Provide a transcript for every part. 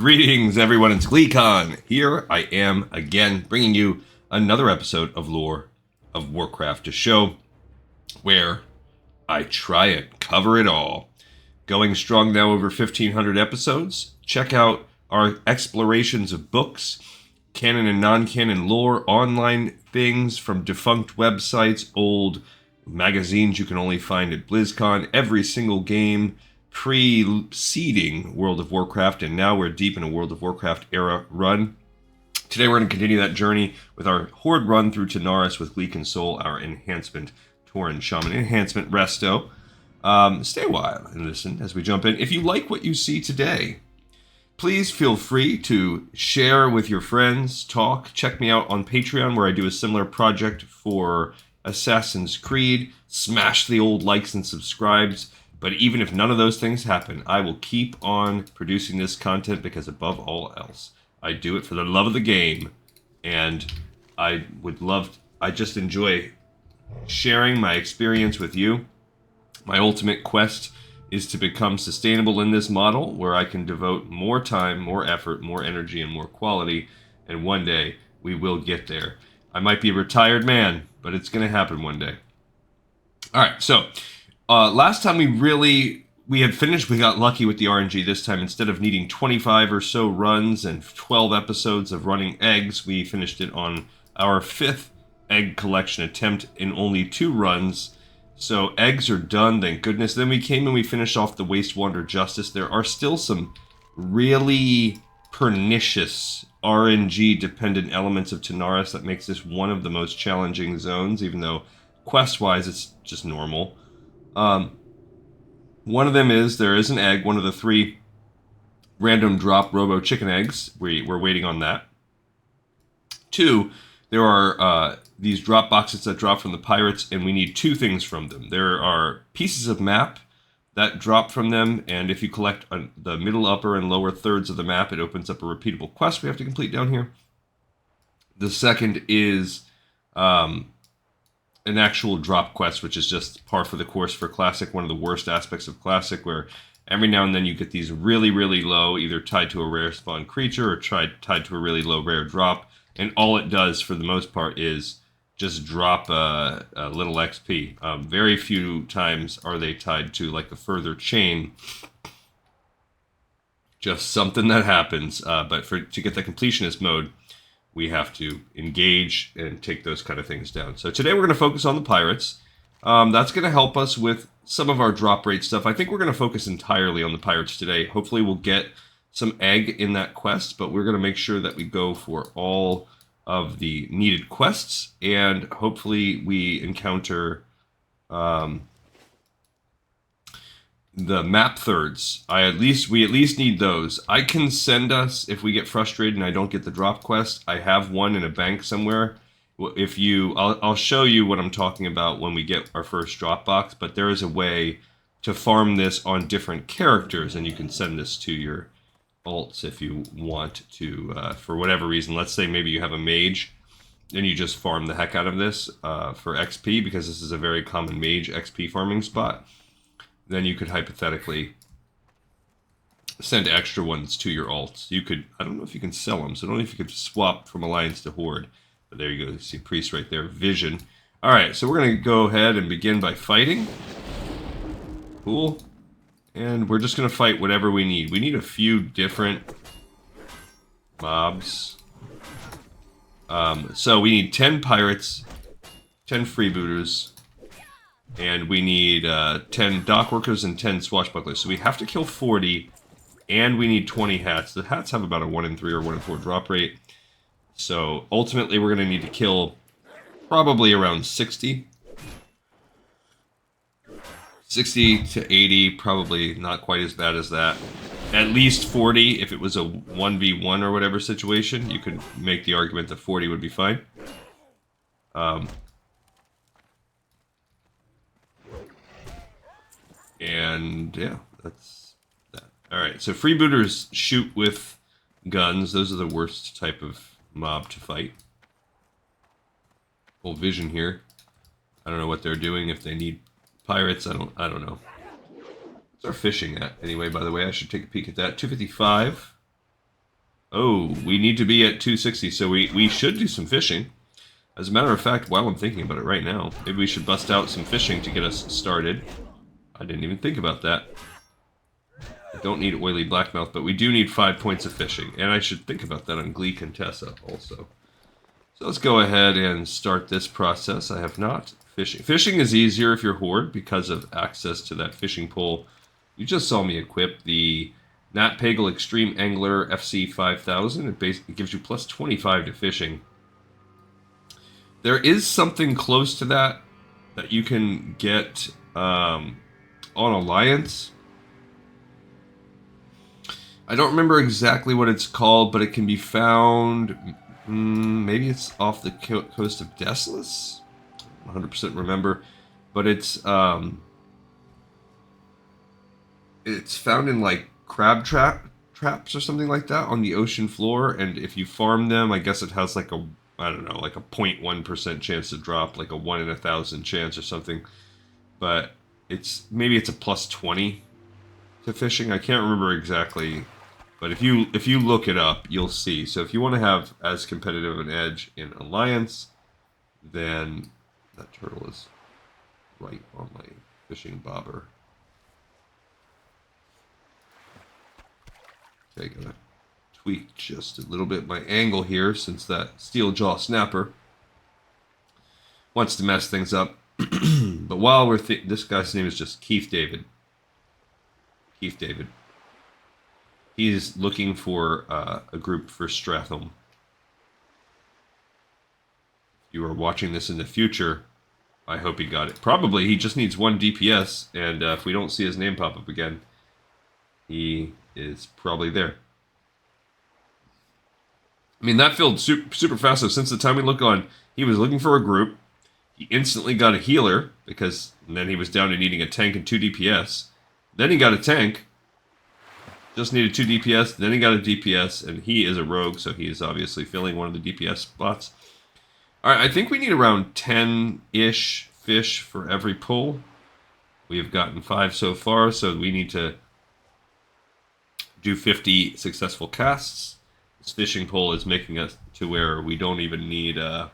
Greetings, everyone. It's GleeCon. Here I am again, bringing you another episode of Lore of Warcraft, a show where I try and cover it all. Going strong now, over 1,500 episodes. Check out our explorations of books, canon and non-canon lore, online things from defunct websites, old magazines you can only find at BlizzCon, every single game preceding World of Warcraft, and now we're deep in a World of Warcraft era run. Today we're going to continue that journey with our Horde run through Tanaris with Gleek and Soul, our enhancement Tauren Shaman enhancement resto. Stay a while and listen as we jump in. If you like what you see today, please feel free to share with your friends, talk. Check me out on Patreon where I do a similar project for Assassin's Creed. Smash the old likes and subscribes. But even if none of those things happen, I will keep on producing this content because above all else, I do it for the love of the game. And I just enjoy sharing my experience with you. My ultimate quest is to become sustainable in this model where I can devote more time, more effort, more energy, and more quality. And one day, we will get there. I might be a retired man, but it's going to happen one day. All right, so last time we had finished, we got lucky with the RNG this time. Instead of needing 25 or so runs and 12 episodes of running eggs, we finished it on our 5th egg collection attempt in only 2 runs. So eggs are done, thank goodness. Then we came and we finished off the Wastewander Justice. There are still some really pernicious RNG-dependent elements of Tanaris that makes this one of the most challenging zones, even though quest-wise it's just normal. One of them is, there is an egg, one of the 3 random drop robo chicken eggs. We're waiting on that. 2, there are these drop boxes that drop from the pirates, and we need 2 things from them. There are pieces of map that drop from them, and if you collect the middle, upper, and lower thirds of the map, it opens up a repeatable quest we have to complete down here. The second is an actual drop quest, which is just par for the course for Classic, one of the worst aspects of Classic, where every now and then you get these really, really low, either tied to a rare spawn creature or tied to a really low rare drop, and all it does for the most part is just drop a little XP. Very few times are they tied to like a further chain. Just something that happens, but to get the completionist mode, we have to engage and take those kind of things down. So today we're going to focus on the pirates. That's going to help us with some of our drop rate stuff. I think we're going to focus entirely on the pirates today. Hopefully we'll get some egg in that quest, but we're going to make sure that we go for all of the needed quests, and hopefully we encounter the map thirds. We at least need those. I can send us, if we get frustrated and I don't get the drop quest, I have one in a bank somewhere. I'll show you what I'm talking about when we get our first drop box, but there is a way to farm this on different characters, and you can send this to your alts if you want to, for whatever reason. Let's say maybe you have a mage, and you just farm the heck out of this for XP, because this is a very common mage XP farming spot. Then you could hypothetically send extra ones to your alts. You could, I don't know if you can sell them, so I don't know if you could swap from Alliance to Horde. But there you go, you see Priest right there, Vision. Alright, so we're going to go ahead and begin by fighting. Cool. And we're just going to fight whatever we need. We need a few different mobs. So we need 10 pirates, 10 freebooters, and we need 10 dockworkers and 10 swashbucklers. So we have to kill 40, and we need 20 hats. The hats have about a 1 in 3 or 1 in 4 drop rate. So ultimately we're going to need to kill probably around 60. 60 to 80, probably not quite as bad as that. At least 40, if it was a 1v1 or whatever situation, you could make the argument that 40 would be fine. And yeah, that's that. Alright, so freebooters shoot with guns. Those are the worst type of mob to fight. Full vision here. I don't know what they're doing, if they need pirates, I don't know. What's our fishing at? Anyway, by the way, I should take a peek at that. 255. Oh, we need to be at 260, so we should do some fishing. As a matter of fact, while I'm thinking about it right now, maybe we should bust out some fishing to get us started. I didn't even think about that. I don't need oily blackmouth, but we do need 5 points of fishing. And I should think about that on Glee Contessa also. So let's go ahead and start this process. I have not fishing. Fishing is easier if you're Horde because of access to that fishing pole. You just saw me equip the Nat Pagel Extreme Angler FC 5000. It basically gives you plus 25 to fishing. There is something close to that you can get on Alliance. I don't remember exactly what it's called, but it can be found. Maybe it's off the coast of Desolus. 100% remember, but it's found in like crab traps or something like that on the ocean floor. And if you farm them, I guess it has like a, I don't know, like a 0.1% chance to drop, like a 1 in 1,000 chance or something. But maybe it's a plus 20 to fishing. I can't remember exactly. But if you look it up, you'll see. So if you want to have as competitive an edge in Alliance, then that turtle is right on my fishing bobber. Okay, gonna tweak just a little bit my angle here since that steel jaw snapper wants to mess things up. But while we're this guy's name is just Keith David. Keith David. He's looking for a group for Stratham. If you are watching this in the future, I hope he got it. Probably he just needs 1 DPS, and if we don't see his name pop up again, he is probably there. I mean, that filled super fast. So since the time we look on, he was looking for a group. He instantly got a healer, because then he was down to needing a tank and 2 DPS. Then he got a tank. Just needed 2 DPS, then he got a DPS, and he is a rogue, so he is obviously filling one of the DPS spots. Alright, I think we need around 10-ish fish for every pull. We have gotten 5 so far, so we need to do 50 successful casts. This fishing pole is making us to where we don't even need to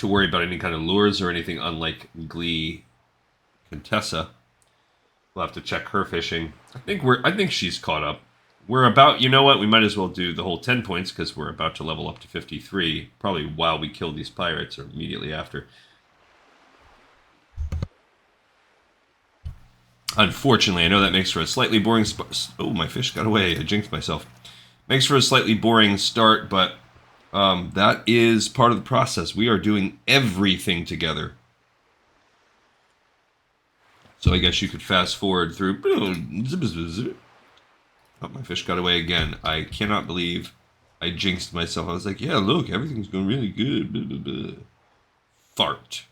worry about any kind of lures or anything, unlike Glee Contessa. We'll have to check her fishing. I think she's caught up. We're about, you know what, we might as well do the whole 10 points because we're about to level up to 53, probably while we kill these pirates or immediately after. Unfortunately, I know that makes for a slightly boring oh, my fish got away. I jinxed myself. Makes for a slightly boring start, but that is part of the process. We are doing everything together. So I guess you could fast forward through. Oh, my fish got away again. I cannot believe I jinxed myself. I was like, yeah, look, everything's going really good. Fart.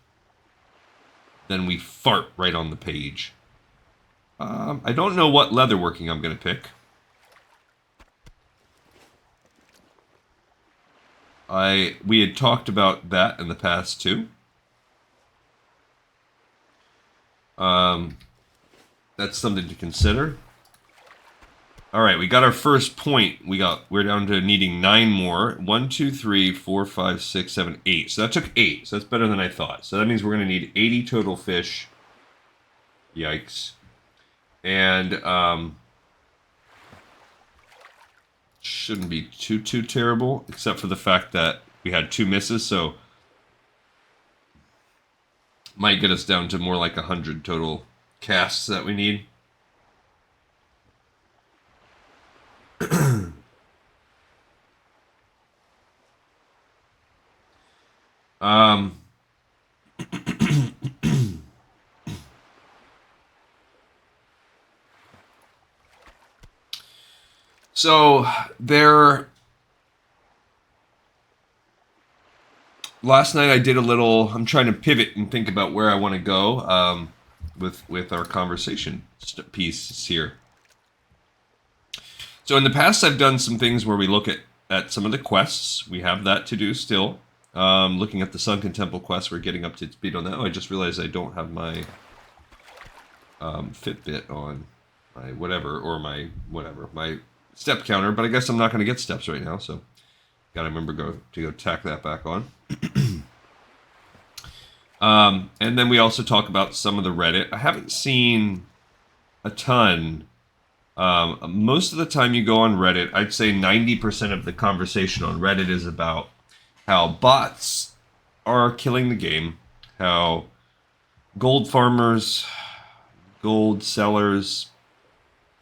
Then we fart right on the page. I don't know what leatherworking I'm going to pick. We had talked about that in the past too. That's something to consider. All right, we got our first point. We're down to needing 9 more. 1, 2, 3, 4, 5, 6, 7, 8. So that took 8. So that's better than I thought. So that means we're going to need 80 total fish. Yikes. And shouldn't be too terrible, except for the fact that we had 2 misses. So might get us down to more like 100 total casts that we need. So last night I did a little, I'm trying to pivot and think about where I want to go with our conversation piece here. So in the past I've done some things where we look at some of the quests. We have that to do still. Looking at the Sunken Temple quest, we're getting up to speed on that. Oh, I just realized I don't have my Fitbit on. whatever, or my whatever, my step counter. But I guess I'm not going to get steps right now, so got to remember to go tack that back on. And then we also talk about some of the Reddit. I haven't seen a ton. Most of the time you go on Reddit, I'd say 90% of the conversation on Reddit is about how bots are killing the game, how gold farmers, gold sellers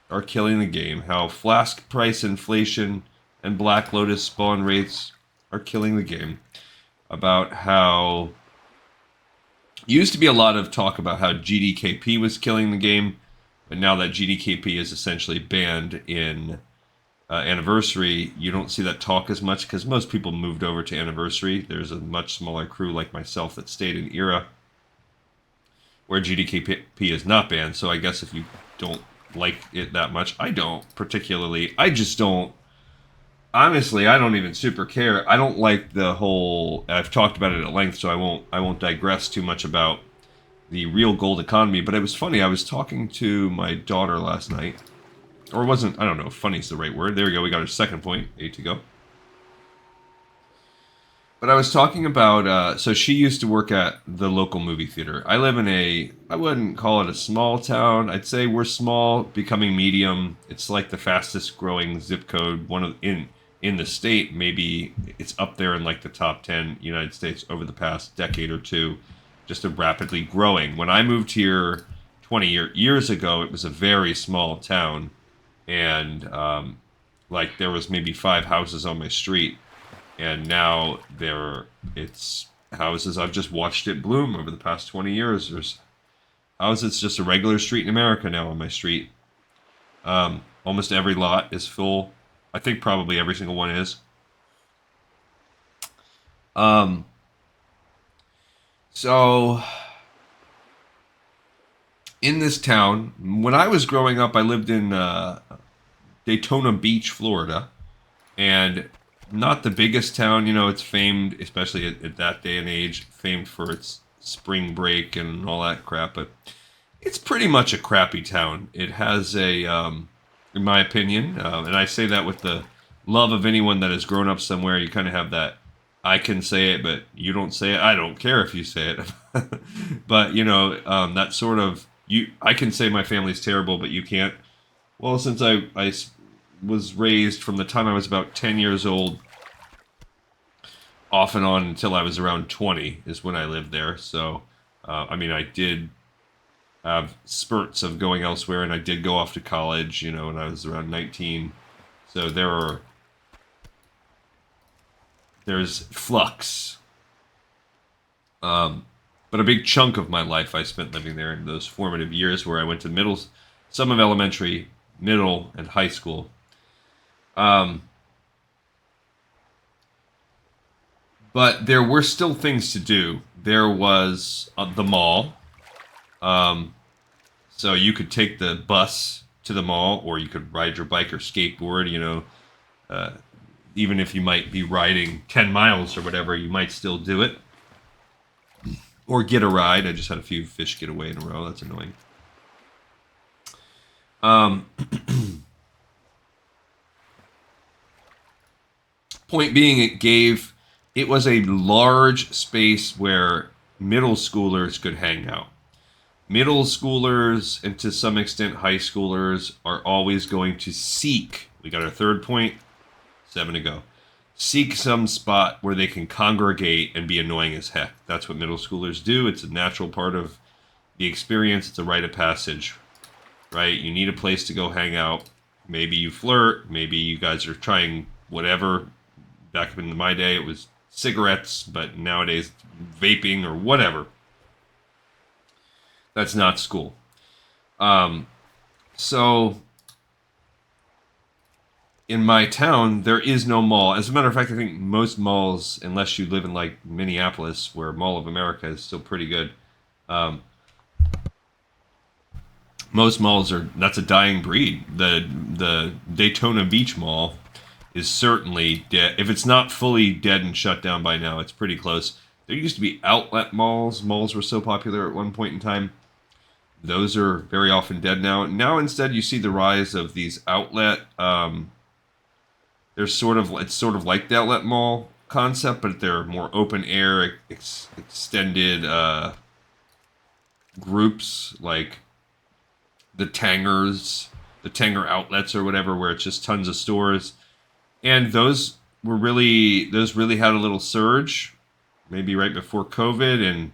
are killing the game, how flask price inflation and Black Lotus spawn rates are killing the game, about how used to be a lot of talk about how GDKP was killing the game, but now that GDKP is essentially banned in Anniversary, you don't see that talk as much because most people moved over to Anniversary. There's a much smaller crew like myself that stayed in Era, where GDKP is not banned. So I guess if you don't like it that much, I don't particularly. I just don't. Honestly, I don't even super care. I don't like the whole. I've talked about it at length, so I won't digress too much about the real gold economy. But it was funny. I was talking to my daughter last night. Or wasn't, I don't know if funny's the right word. There we go, we got our second point. 8 to go. But I was talking about, so she used to work at the local movie theater. I live in I wouldn't call it a small town. I'd say we're small, becoming medium. It's like the fastest growing zip code, in the state. Maybe it's up there in like the top 10 United States over the past decade or two. Just a rapidly growing. When I moved here 20 years ago, it was a very small town. And like there was maybe 5 houses on my street, and now it's houses. I've just watched it bloom over the past 20 years. There's houses, just a regular street in America now on my street. Almost every lot is full. I think probably every single one is. So in this town, when I was growing up, I lived in Daytona Beach, Florida, and not the biggest town. It's famed, especially at that day and age, famed for its spring break and all that crap, but it's pretty much a crappy town. It has in my opinion, and I say that with the love of anyone that has grown up somewhere, you kind of have that, I can say it, but you don't say it. I don't care if you say it. But, that sort of, I can say my family's terrible, but you can't. Well, since I was raised from the time I was about 10 years old, off and on until I was around 20 is when I lived there. So, I did have spurts of going elsewhere, and I did go off to college, when I was around 19. So there's flux. But a big chunk of my life I spent living there in those formative years where I went to some of elementary, middle, and high school. But there were still things to do. There was the mall. So you could take the bus to the mall, or you could ride your bike or skateboard, even if you might be riding 10 miles or whatever, you might still do it. Or get a ride. I just had a few fish get away in a row. That's annoying. Point being, it was a large space where middle schoolers could hang out. Middle schoolers, and to some extent high schoolers, are always going to seek, we got our third point, 7 to go, seek some spot where they can congregate and be annoying as heck. That's what middle schoolers do. It's a natural part of the experience. It's a rite of passage, right? You need a place to go hang out. Maybe you flirt. Maybe you guys are trying whatever. Back in my day, it was cigarettes, but nowadays, vaping or whatever. That's not school. So in my town, there is no mall. As a matter of fact, I think most malls, unless you live in like Minneapolis, where Mall of America is still pretty good, most malls that's a dying breed. The Daytona Beach Mall is certainly dead. If it's not fully dead and shut down by now, it's pretty close. There used to be outlet malls. Malls were so popular at one point in time. Those are very often dead now. Now instead you see the rise of these outlet. It's sort of like the outlet mall concept, but they're more open air, extended groups like the Tanger outlets or whatever, where it's just tons of stores. And those really had a little surge, maybe right before COVID, and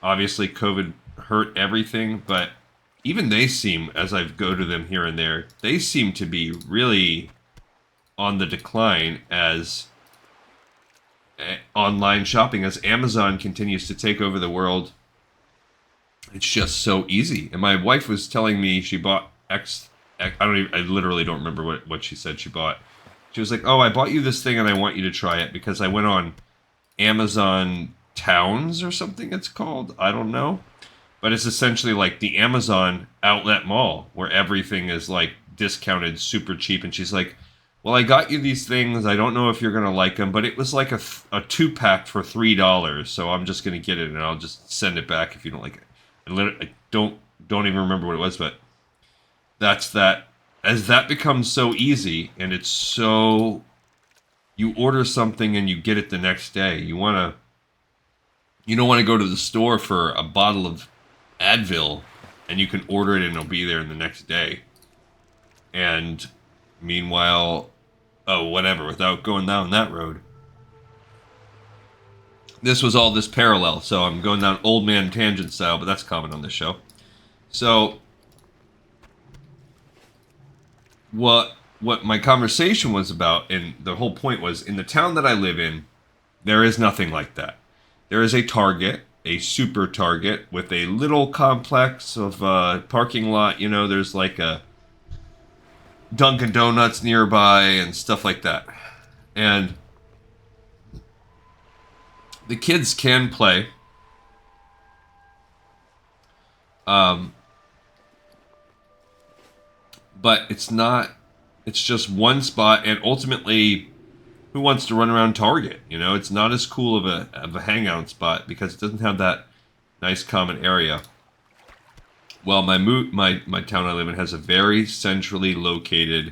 obviously COVID hurt everything, but even they seem, as I go to them here and there, they seem to be really on the decline as online shopping, as Amazon continues to take over the world. It's just so easy. And my wife was telling me she bought I literally don't remember what she said she bought. She was like, "Oh, I bought you this thing and I want you to try it because I went on Amazon Towns or something it's called. I don't know. But it's essentially like the Amazon outlet mall where everything is like discounted super cheap." And she's like, "Well, I got you these things. I don't know if you're going to like them, but it was like a 2-pack for $3. So I'm just going to get it and I'll just send it back if you don't like it." I don't even remember what it was, but that's that. As that becomes so easy and it's so, you order something and you get it the next day. You don't want to go to the store for a bottle of Advil and you can order it and it'll be there in the next day. And meanwhile, without going down that road. This was all this parallel, so I'm going down old man tangent style, but that's common on this show. So, what my conversation was about, and the whole point was, in the town that I live in, there is nothing like that. There is a Target, a super Target, with a little complex of parking lot. There's like a Dunkin' Donuts nearby and stuff like that. And the kids can play. But it's just one spot, and ultimately, who wants to run around Target? It's not as cool of a hangout spot because it doesn't have that nice common area. Well, my town I live in has a very centrally located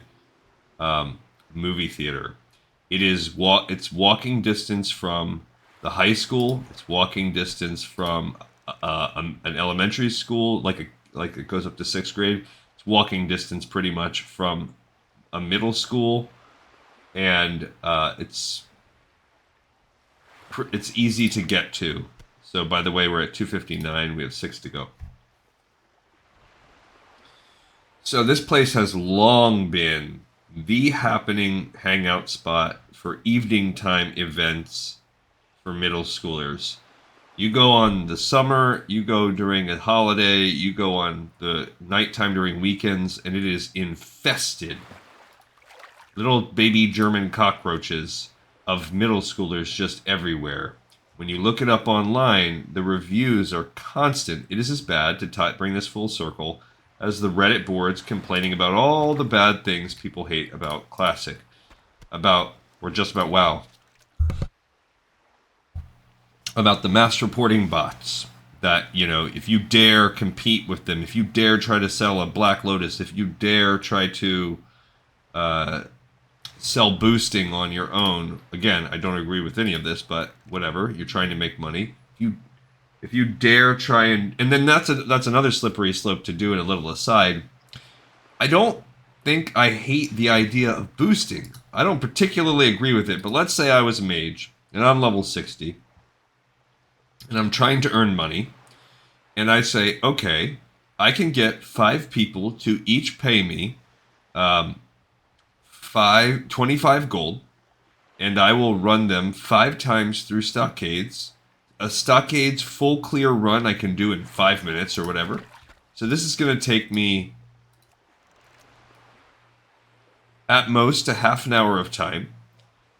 movie theater. It's walking distance from the high school. It's walking distance from an elementary school, like it goes up to 6th grade. It's walking distance pretty much from a middle school, and it's easy to get to. So, by the way, we're at 2:59. We have 6 to go. So this place has long been the happening hangout spot for evening time events for middle schoolers. You go on the summer, you go during a holiday, you go on the nighttime during weekends, and it is infested. Little baby German cockroaches of middle schoolers just everywhere. When you look it up online, the reviews are constant. It is as bad, to bring this full circle, as the Reddit boards complaining about all the bad things people hate about Classic. About WoW. About the mass reporting bots. That, if you dare compete with them, if you dare try to sell a Black Lotus, if you dare try to sell boosting on your own. Again, I don't agree with any of this, but whatever. You're trying to make money. If you dare try and then that's another slippery slope to do. In a little aside, I don't think I hate the idea of boosting. I don't particularly agree with it. But let's say I was a mage and I'm level 60, and I'm trying to earn money, and I say, okay, I can get 5 people to each pay me 25 gold, and I will run them 5 times through stockades. A stockades full clear run I can do in 5 minutes or whatever. So this is going to take me at most a half an hour of time.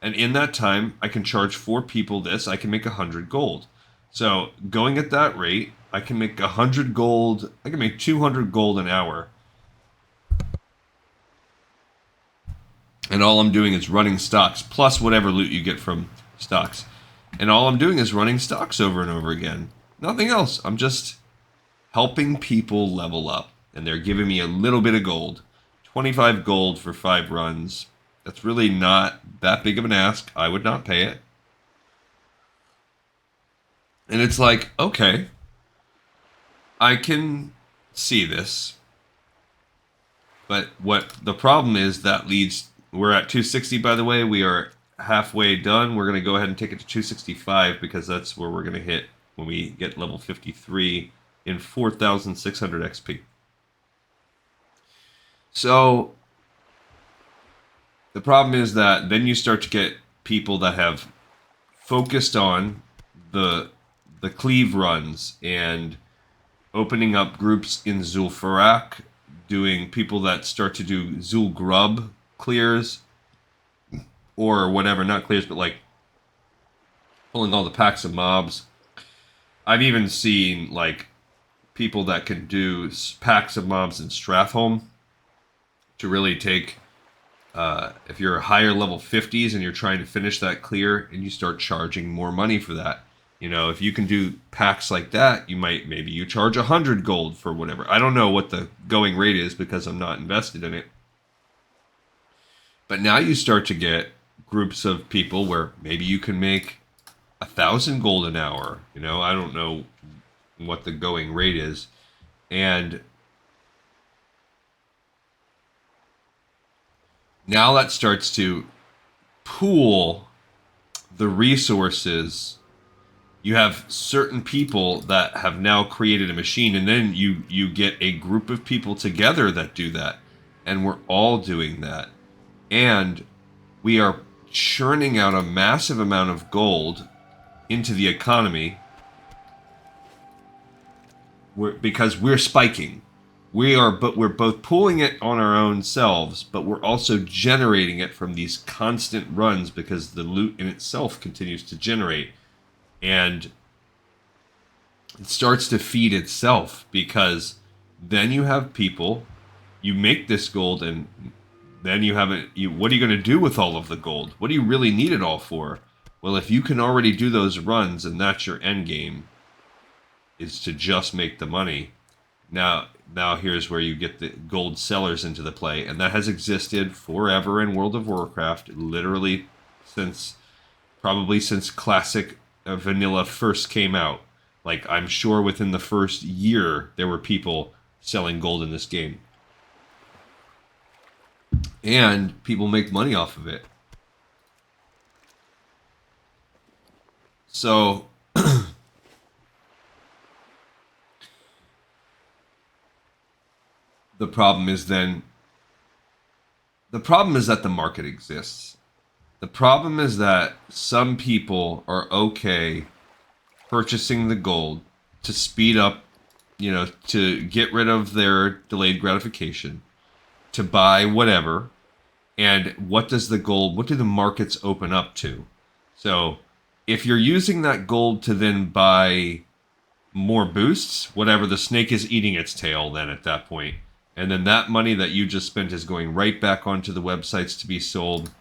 And in that time, I can charge 4 people this. I can make 100 gold. So going at that rate, I can make 100 gold. I can make 200 gold an hour. And all I'm doing is running stocks, plus whatever loot you get from stocks. And all I'm doing is running stocks over and over again. Nothing else. I'm just helping people level up. And they're giving me a little bit of gold. 25 gold for 5 runs. That's really not that big of an ask. I would not pay it. And it's like, okay, I can see this. But what the problem is, that leads, we're at 260, by the way. We are halfway done. We're going to go ahead and take it to 265 because that's where we're going to hit when we get level 53 in 4,600 XP. So the problem is that then you start to get people that have focused on the cleave runs and opening up groups in Zul'Farrak, doing people that start to do Zul Grub clears or whatever, not clears, but like pulling all the packs of mobs. I've even seen like people that can do packs of mobs in Stratholme to really take, if you're higher level 50s and you're trying to finish that clear, and you start charging more money for that. You know, if you can do packs like that, maybe you charge 100 gold for whatever. I don't know what the going rate is because I'm not invested in it. But now you start to get groups of people where maybe you can make 1,000 gold an hour. You know, I don't know what the going rate is. And now that starts to pool the resources. You have certain people that have now created a machine, and then you get a group of people together that do that. And we're all doing that. And we are churning out a massive amount of gold into the economy because we're spiking. We're both pulling it on our own selves, but we're also generating it from these constant runs because the loot in itself continues to generate. And it starts to feed itself because then you have people, you make this gold, and then you have it. What are you going to do with all of the gold? What do you really need it all for? Well, if you can already do those runs and that's your end game, is to just make the money. Now here's where you get the gold sellers into the play, and that has existed forever in World of Warcraft, literally probably since classic vanilla first came out. Like, I'm sure within the first year there were people selling gold in this game. And people make money off of it. So the problem is that the market exists. The problem is that some people are okay purchasing the gold to speed up, to get rid of their delayed gratification, to buy whatever. And what do the markets open up to? So if you're using that gold to then buy more boosts, whatever, the snake is eating its tail then at that point. And then that money that you just spent is going right back onto the websites to be sold.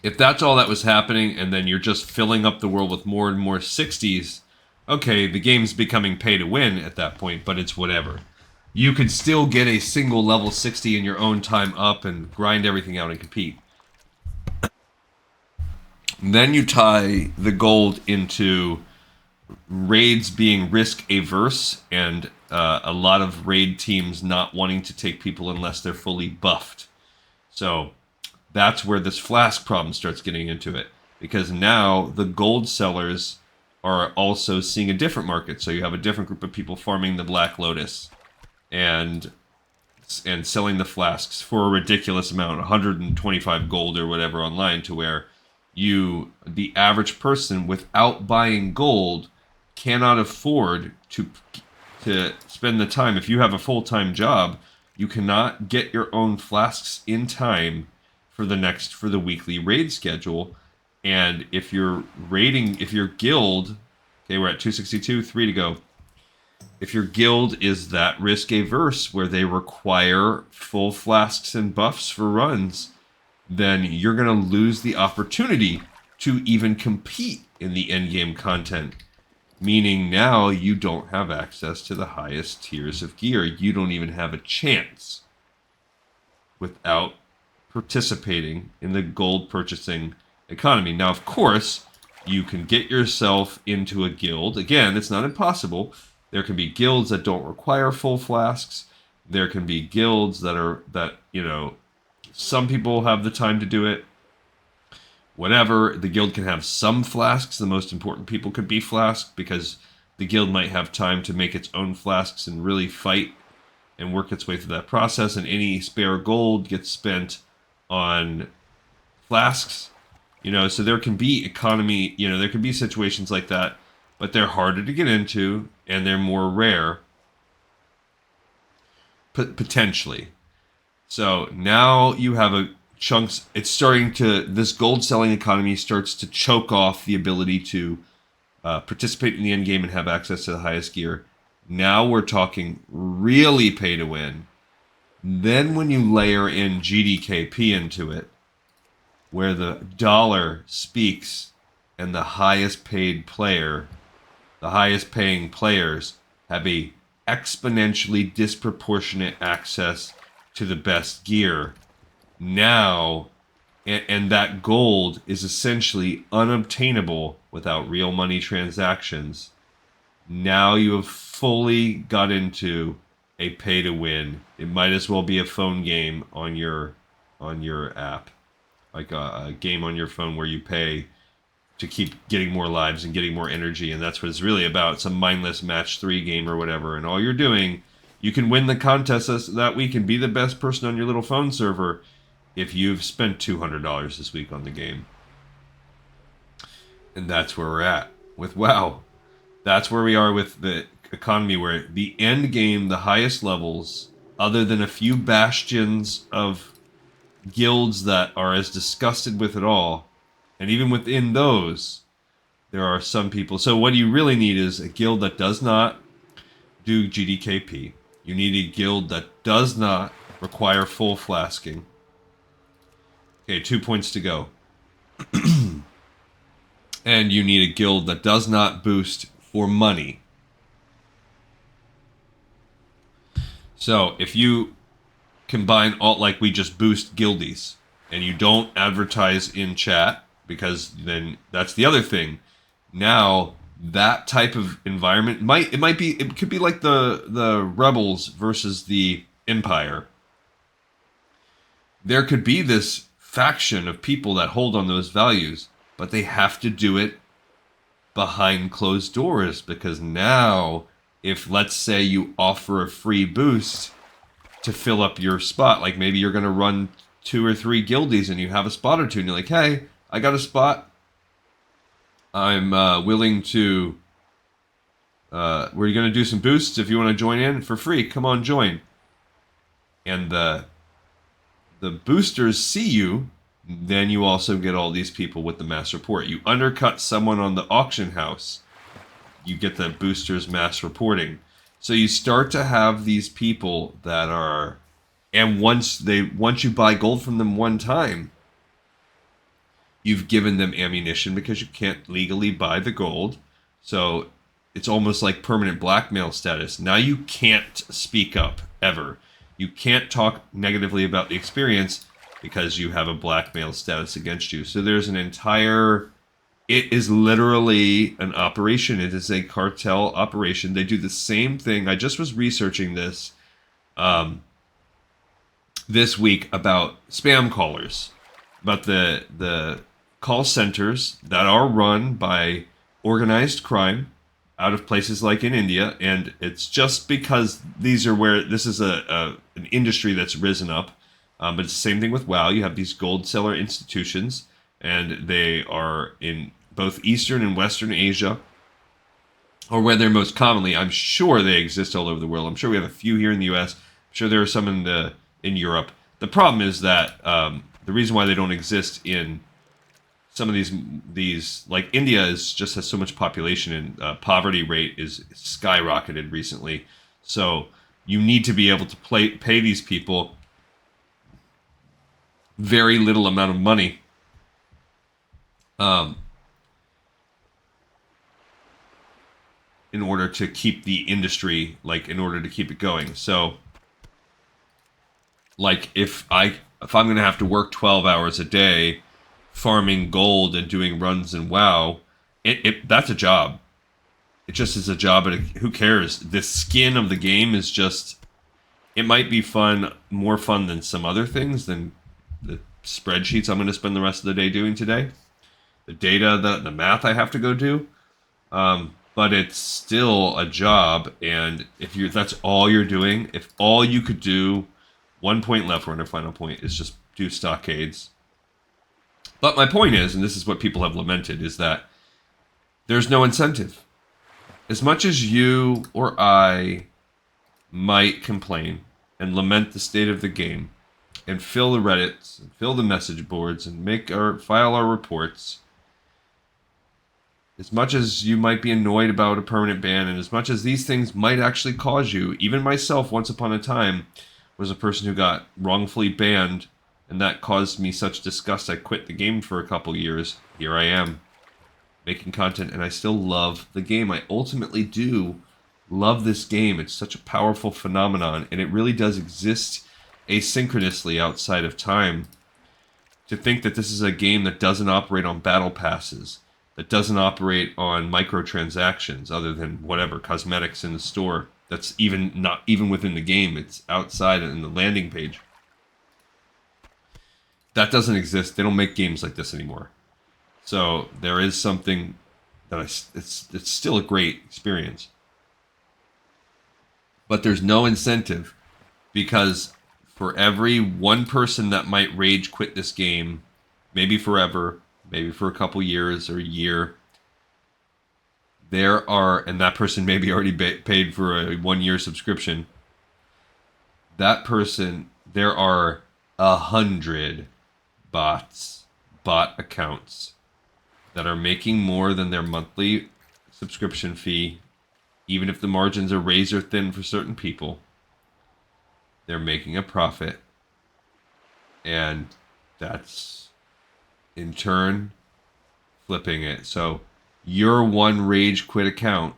If that's all that was happening, and then you're just filling up the world with more and more 60s, okay, the game's becoming pay to win at that point, but it's whatever. You could still get a single level 60 in your own time up and grind everything out and compete. Then you tie the gold into raids being risk averse and a lot of raid teams not wanting to take people unless they're fully buffed. So that's where this flask problem starts getting into it, because now the gold sellers are also seeing a different market. So you have a different group of people farming the Black Lotus and selling the flasks for a ridiculous amount, 125 gold or whatever online, to where the average person without buying gold cannot afford to spend the time. If you have a full-time job, you cannot get your own flasks in time for the weekly raid schedule. And if your guild, okay, we're at 262, 3 to go. If your guild is that risk averse where they require full flasks and buffs for runs, then you're going to lose the opportunity to even compete in the endgame content. meaning now you don't have access to the highest tiers of gear. You don't even have a chance without participating in the gold purchasing economy. Now, of course, you can get yourself into a guild. Again, it's not impossible. There can be guilds that don't require full flasks. There can be guilds that some people have the time to do it. Whatever, the guild can have some flasks. The most important people could be flasks because the guild might have time to make its own flasks and really fight and work its way through that process. And any spare gold gets spent on flasks. So there can be economy, there can be situations like that, but they're harder to get into and they're more rare, potentially. So now you have this gold selling economy starts to choke off the ability to participate in the end game and have access to the highest gear. Now we're talking really pay to win. Then when you layer in GDKP into it, where the dollar speaks and the highest paying players have a exponentially disproportionate access to the best gear. Now, and that gold is essentially unobtainable without real money transactions. Now you have fully got into a pay to win. It might as well be a phone game on your app, like a game on your phone where you pay to keep getting more lives and getting more energy, and that's what it's really about. It's a mindless match 3 game or whatever, and all you're doing, you can win the contest that week and be the best person on your little phone server if you've spent $200 this week on the game. And that's where we're at with WoW. That's where we are with the economy, where the end game, the highest levels, other than a few bastions of guilds that are as disgusted with it all, and even within those, there are some people. So what you really need is a guild that does not do GDKP. You need a guild that does not require full flasking. Okay, 2 points to go. And you need a guild that does not boost for money. So if you combine all, like we just boost guildies, and you don't advertise in chat, because then that's the other thing. Now that type of environment it could be like the rebels versus the empire. There could be this faction of people that hold on those values, but they have to do it behind closed doors, because now if, let's say, you offer a free boost to fill up your spot, like maybe you're going to run 2 or 3 guildies and you have a spot or two and you're like, hey, I got a spot, I'm willing to we're going to do some boosts. If you want to join in for free, come on, join. And the boosters see you, then you also get all these people with the mass report. You undercut someone on the auction house, you get the boosters mass reporting. So you start to have these people that are, and once you buy gold from them one time, you've given them ammunition, because you can't legally buy the gold. So it's almost like permanent blackmail status. Now you can't speak up ever. You can't talk negatively about the experience because you have a blackmail status against you. So there's it is literally an operation. It is a cartel operation. They do the same thing. I just was researching this this week about spam callers, about the call centers that are run by organized crime out of places like in India, and it's just because this is an industry that's risen up. But it's the same thing with WoW. You have these gold seller institutions, and they are in both Eastern and Western Asia, or where they're most commonly. I'm sure they exist all over the world. I'm sure we have a few here in the U.S. I'm sure there are some in Europe. The problem is that the reason why they don't exist in some of these like India just has so much population, and poverty rate is skyrocketed recently. So you need to be able to pay these people very little amount of money. in order to keep the industry, like, in order to keep it going. So, like, if I'm going to have to work 12 hours a day farming gold and doing runs in WoW, that's a job. It just is a job, and who cares? The skin of the game is just, it might be fun, more fun than some other things, than the spreadsheets I'm going to spend the rest of the day doing today. The data, the math I have to go do. But it's still a job, and if that's all you're doing, if all you could do, 1 point left, we're on our final point, is just do stockades. But my point is, and this is what people have lamented, is that there's no incentive. As much as you or I might complain and lament the state of the game, and fill the Reddits, and fill the message boards, and file our reports, as much as you might be annoyed about a permanent ban, and as much as these things might actually cause you, even myself, once upon a time, was a person who got wrongfully banned, and that caused me such disgust I quit the game for a couple years. Here I am, making content, and I still love the game. I ultimately do love this game. It's such a powerful phenomenon, and it really does exist asynchronously outside of time. To think that this is a game that doesn't operate on battle passes, that doesn't operate on microtransactions other than whatever cosmetics in the store, that's not even within the game, it's outside in the landing page. That doesn't exist. They don't make games like this anymore. So there is something that it's still a great experience. But there's no incentive, because for every one person that might rage quit this game, maybe forever, maybe for a couple years or a year, and that person maybe already paid for a 1-year subscription. That person, there are 100 bot accounts that are making more than their monthly subscription fee, even if the margins are razor thin for certain people. They're making a profit, and that's in turn flipping it. So your one rage quit account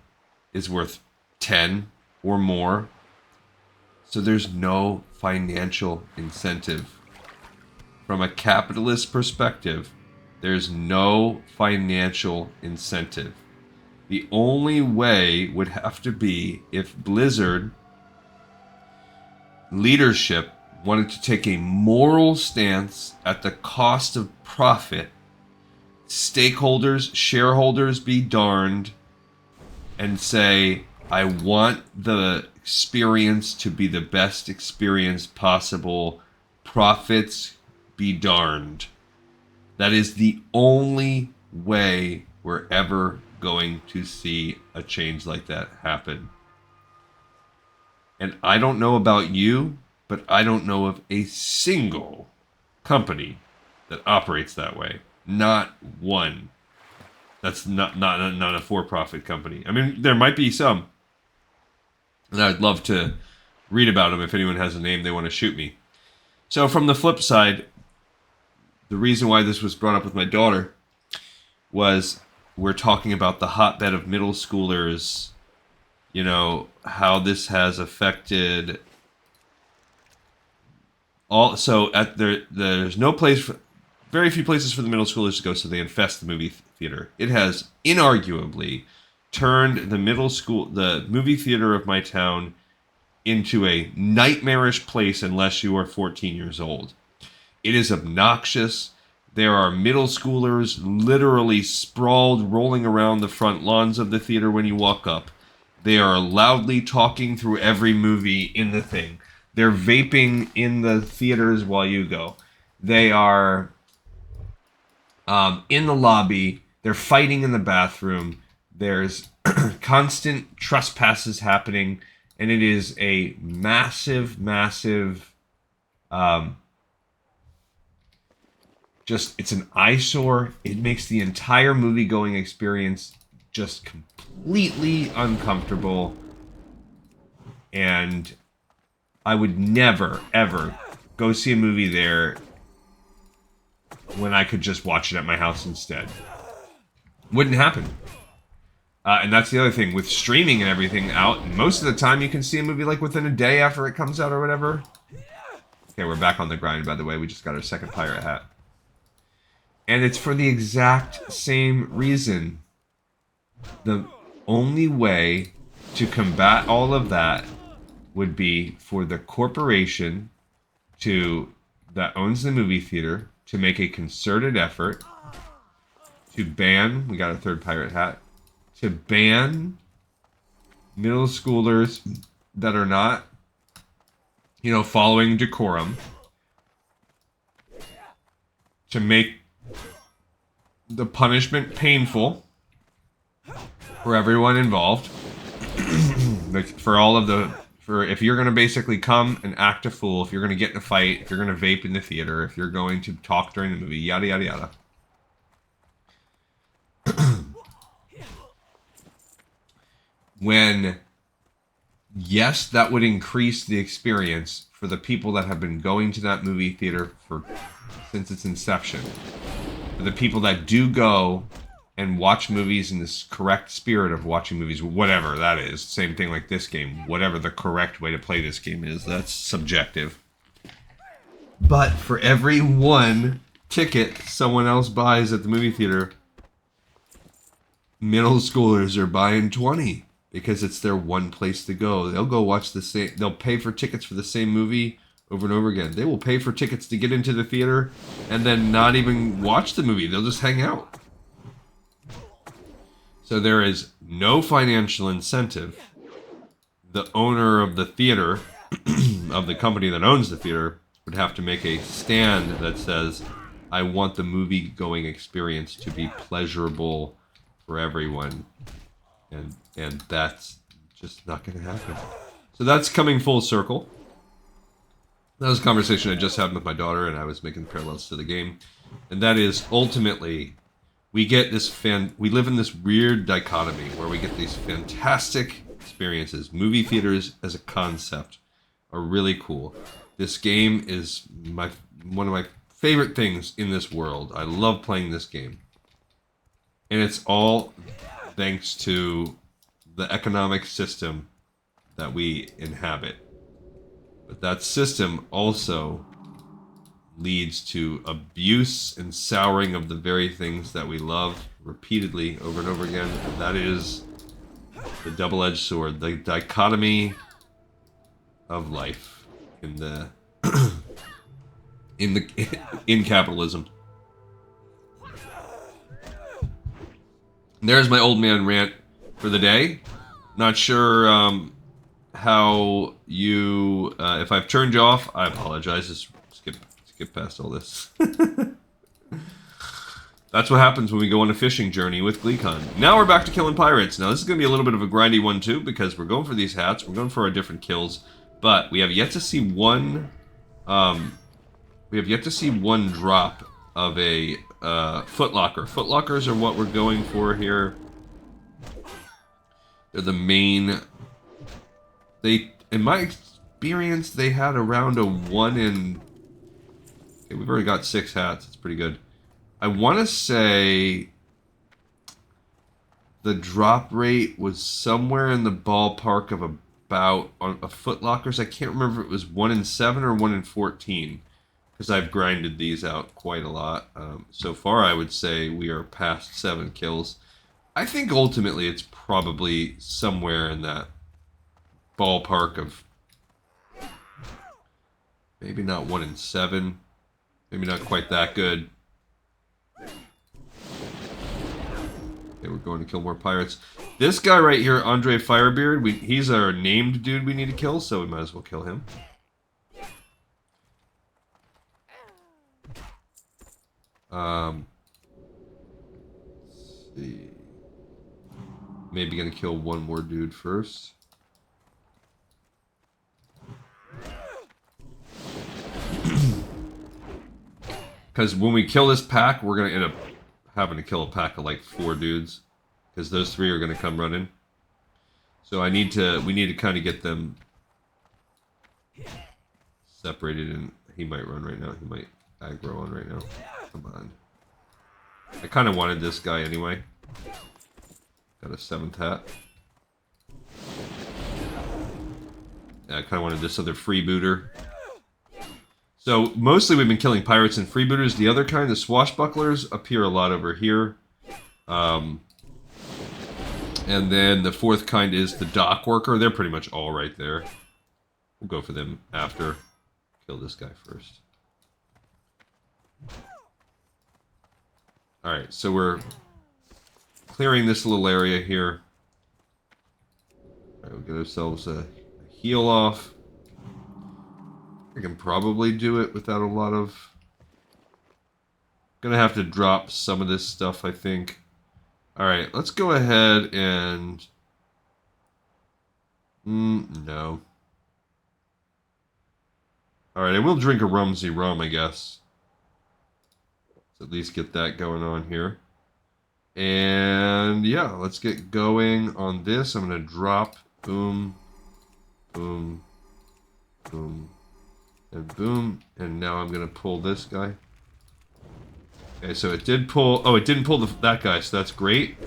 is worth 10 or more. So there's no financial incentive. From a capitalist perspective, there's no financial incentive. The only way would have to be if Blizzard leadership wanted to take a moral stance at the cost of profit, stakeholders, shareholders be darned, and say, I want the experience to be the best experience possible, profits be darned. That is the only way we're ever going to see a change like that happen. And I don't know about you, but I don't know of a single company that operates that way. Not one. That's not a for-profit company. I mean, there might be some. And I'd love to read about them if anyone has a name they want to shoot me. So from the flip side, the reason why this was brought up with my daughter was we're talking about the hotbed of middle schoolers, you know, how this has affected all. So there's no place for, very few places for the middle schoolers to go, so they infest the movie theater. It has inarguably turned the movie theater of my town into a nightmarish place unless you are 14 years old. It is obnoxious. There are middle schoolers literally sprawled, rolling around the front lawns of the theater when you walk up. They are loudly talking through every movie in the thing. They're vaping in the theaters while you go. They are in the lobby. They're fighting in the bathroom. There's constant trespasses happening. And it is a massive, it's an eyesore. It makes the entire movie-going experience just completely uncomfortable. And I would never, ever go see a movie there when I could just watch it at my house instead. Wouldn't happen. And that's the other thing with streaming and everything out. Most of the time, you can see a movie like within a day after it comes out or whatever. Okay, we're back on the grind, by the way. We just got our second pirate hat. And it's for the exact same reason. The only way to combat all of that would be for the corporation that owns the movie theater to make a concerted effort to ban, we got a third pirate hat, to ban middle schoolers that are not, following decorum, to make the punishment painful for everyone involved. For if you're going to basically come and act a fool, if you're going to get in a fight, if you're going to vape in the theater, if you're going to talk during the movie, yada, yada, yada. When, yes, that would increase the experience for the people that have been going to that movie theater since its inception. For the people that do go and watch movies in this correct spirit of watching movies, whatever that is. Same thing like this game. Whatever the correct way to play this game is, that's subjective. But for every one ticket someone else buys at the movie theater, middle schoolers are buying 20 because it's their one place to go. They'll go watch they'll pay for tickets for the same movie over and over again. They will pay for tickets to get into the theater and then not even watch the movie. They'll just hang out. So there is no financial incentive. The owner of the theater, of the company that owns the theater, would have to make a stand that says, I want the movie-going experience to be pleasurable for everyone. And that's just not going to happen. So that's coming full circle. That was a conversation I just had with my daughter, and I was making parallels to the game. And that is, ultimately, we live in this weird dichotomy where we get these fantastic experiences. Movie theaters as a concept are really cool. This game is one of my favorite things in this world. I love playing this game. And it's all thanks to the economic system that we inhabit. But that system also leads to abuse and souring of the very things that we love repeatedly over and over again. And that is the double-edged sword, the dichotomy of life in capitalism. There's my old man rant for the day. Not sure how you... if I've turned you off, I apologize. Just skip past all this. That's what happens when we go on a fishing journey with GleeCon. Now we're back to killing pirates. Now this is going to be a little bit of a grindy one too, because we're going for these hats. We're going for our different kills. But we have yet to see one... we have yet to see one drop of a footlocker. Footlockers are what we're going for here. They're the main... in my experience, they had around a 1 in... Okay, we've already got 6 hats. It's pretty good. I want to say the drop rate was somewhere in the ballpark of about on a footlockers. I can't remember if it was 1 in 7 or 1 in 14. Because I've grinded these out quite a lot. So far, I would say we are past 7 kills. I think ultimately it's probably somewhere in that ballpark of maybe not 1 in 7. Maybe not quite that good. Okay, we're going to kill more pirates. This guy right here, Andre Firebeard, he's our named dude we need to kill, so we might as well kill him. Let's see. Maybe gonna kill one more dude first. Because when we kill this pack, we're gonna end up having to kill a pack of like 4 dudes. Because those 3 are gonna come running. So we need to kind of get them separated, and he might run right now. He might aggro on right now. Come on. I kind of wanted this guy anyway. Got a 7th hat. Yeah, I kind of wanted this other freebooter. So, mostly we've been killing pirates and freebooters. The other kind, the swashbucklers, appear a lot over here. And then the 4th kind is the dock worker. They're pretty much all right there. We'll go for them after. Kill this guy first. Alright, so we're clearing this little area here. Alright, we'll get ourselves a heal off. I can probably do it without a lot of... Gonna have to drop some of this stuff, I think. Alright, let's go ahead and... no. Alright, I will drink a rumsy rum, I guess. Let's at least get that going on here. And yeah, let's get going on this. I'm gonna drop, boom, boom, boom, and boom. And now I'm gonna pull this guy. Okay, so it did pull... Oh, it didn't pull that guy, so that's great.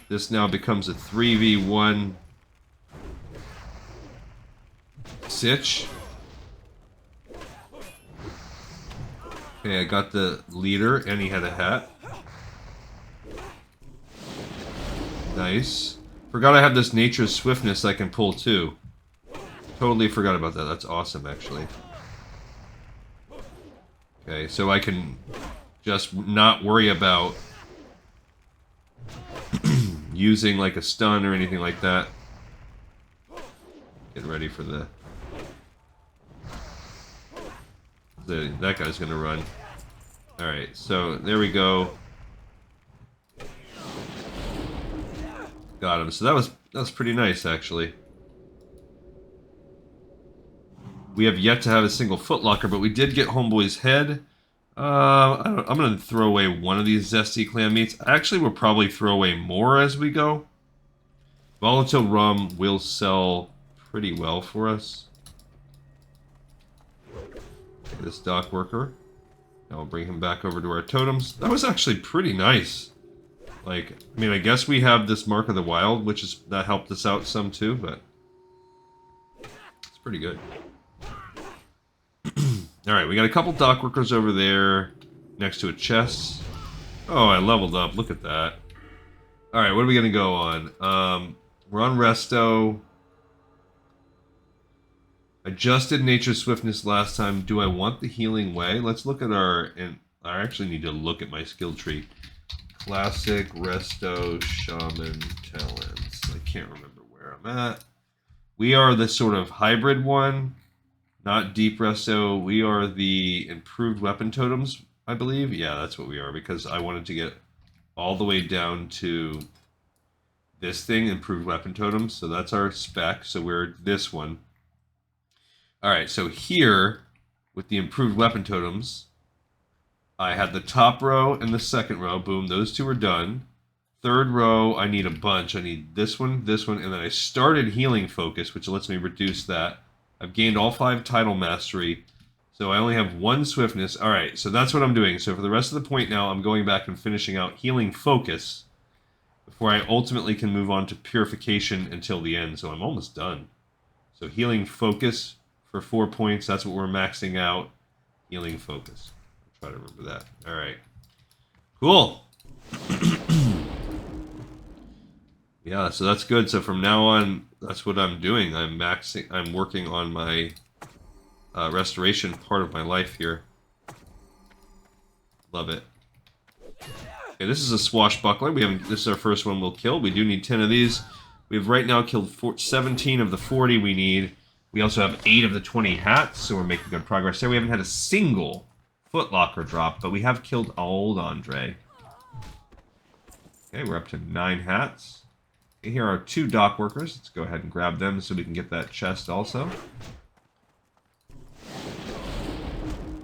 This now becomes a 3v1 sitch. Okay, I got the leader, and he had a hat. Nice. Forgot I have this nature's swiftness I can pull too. Totally forgot about that. That's awesome, actually. Okay, so I can just not worry about using like a stun or anything like that. Get ready for that guy's gonna run. Alright, so there we go. Got him. So that was pretty nice, actually. We have yet to have a single footlocker, but we did get Homeboy's head. I'm gonna throw away one of these zesty clam meats. Actually, we'll probably throw away more as we go. Volatile rum will sell pretty well for us. Okay, this dock worker. Now we'll bring him back over to our totems. That was actually pretty nice. Like, I mean, I guess we have this Mark of the Wild, that helped us out some too, but it's pretty good. Alright, we got a couple dock workers over there next to a chest. Oh, I leveled up. Look at that. Alright, what are we going to go on? We're on Resto. Adjusted Nature Swiftness last time. Do I want the Healing Way? Let's look at and I actually need to look at my skill tree. Classic, Resto, Shaman, Talents. I can't remember where I'm at. We are the sort of hybrid one. Not Deep Resto. We are the Improved Weapon Totems, I believe. Yeah, that's what we are, because I wanted to get all the way down to this thing, Improved Weapon Totems. So that's our spec. So we're this one. Alright, so here, with the Improved Weapon Totems, I had the top row and the second row. Boom, those two are done. Third row, I need a bunch. I need this one, and then I started Healing Focus, which lets me reduce that. I've gained all 5 Title Mastery, so I only have 1 Swiftness. Alright, so that's what I'm doing. So for the rest of the point now, I'm going back and finishing out Healing Focus before I ultimately can move on to Purification until the end. So I'm almost done. So Healing Focus for 4 points, that's what we're maxing out. Healing Focus. I'll try to remember that. Alright. Cool. Yeah, so that's good. So from now on, that's what I'm doing. I'm working on my restoration part of my life here. Love it. Okay, this is a swashbuckler. This is our first one we'll kill. We do need 10 of these. We've right now killed 17 of the 40 we need. We also have 8 of the 20 hats, so we're making good progress there. We haven't had a single footlocker drop, but we have killed old Andre. Okay, we're up to 9 hats. Here are 2 dock workers. Let's go ahead and grab them so we can get that chest also.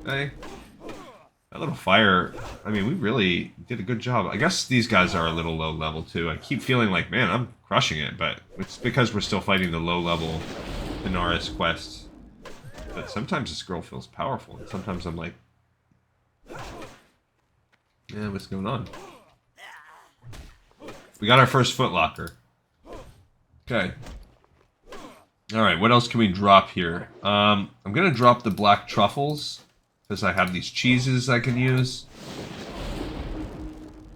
Okay. That little fire, I mean, we really did a good job. I guess these guys are a little low level too. I keep feeling like, man, I'm crushing it, but it's because we're still fighting the low level Tanaris quests. But sometimes this girl feels powerful, and sometimes I'm like, yeah, what's going on? We got our first footlocker. Okay. Alright, what else can we drop here? I'm going to drop the black truffles, because I have these cheeses I can use.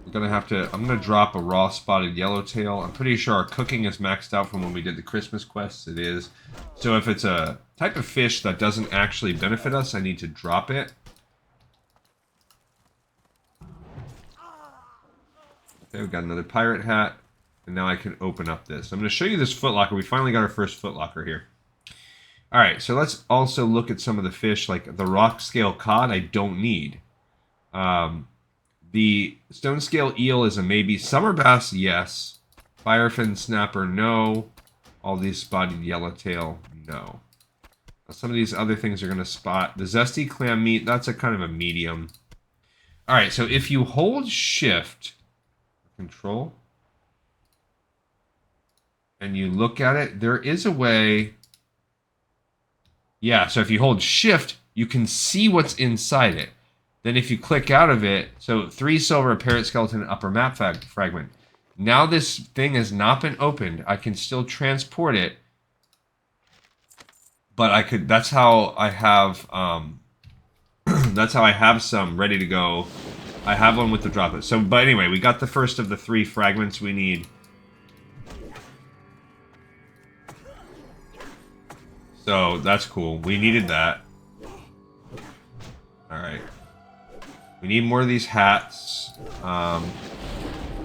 I'm going to drop a raw spotted yellowtail. I'm pretty sure our cooking is maxed out from when we did the Christmas quests. It is. So if it's a type of fish that doesn't actually benefit us, I need to drop it. Okay, we've got another pirate hat. And now I can open up this. I'm going to show you this footlocker. We finally got our first footlocker here. Alright, so let's also look at some of the fish. Like the rock scale cod, I don't need. The stone scale eel is a maybe. Summer bass, yes. Firefin snapper, no. All these spotted yellowtail, no. Some of these other things are going to spot. The zesty clam meat, that's a kind of a medium. Alright, so if you hold shift, control, and you look at it, there is a way. Yeah, so if you hold shift, you can see what's inside it. Then if you click out of it, so 3 silver, a parrot skeleton, upper map fragment. Now this thing has not been opened. I can still transport it. But I could, that's how I have, that's how I have some ready to go. I have one with the droplet. So, but anyway, we got the first of the 3 fragments we need. So, that's cool. We needed that. Alright. We need more of these hats.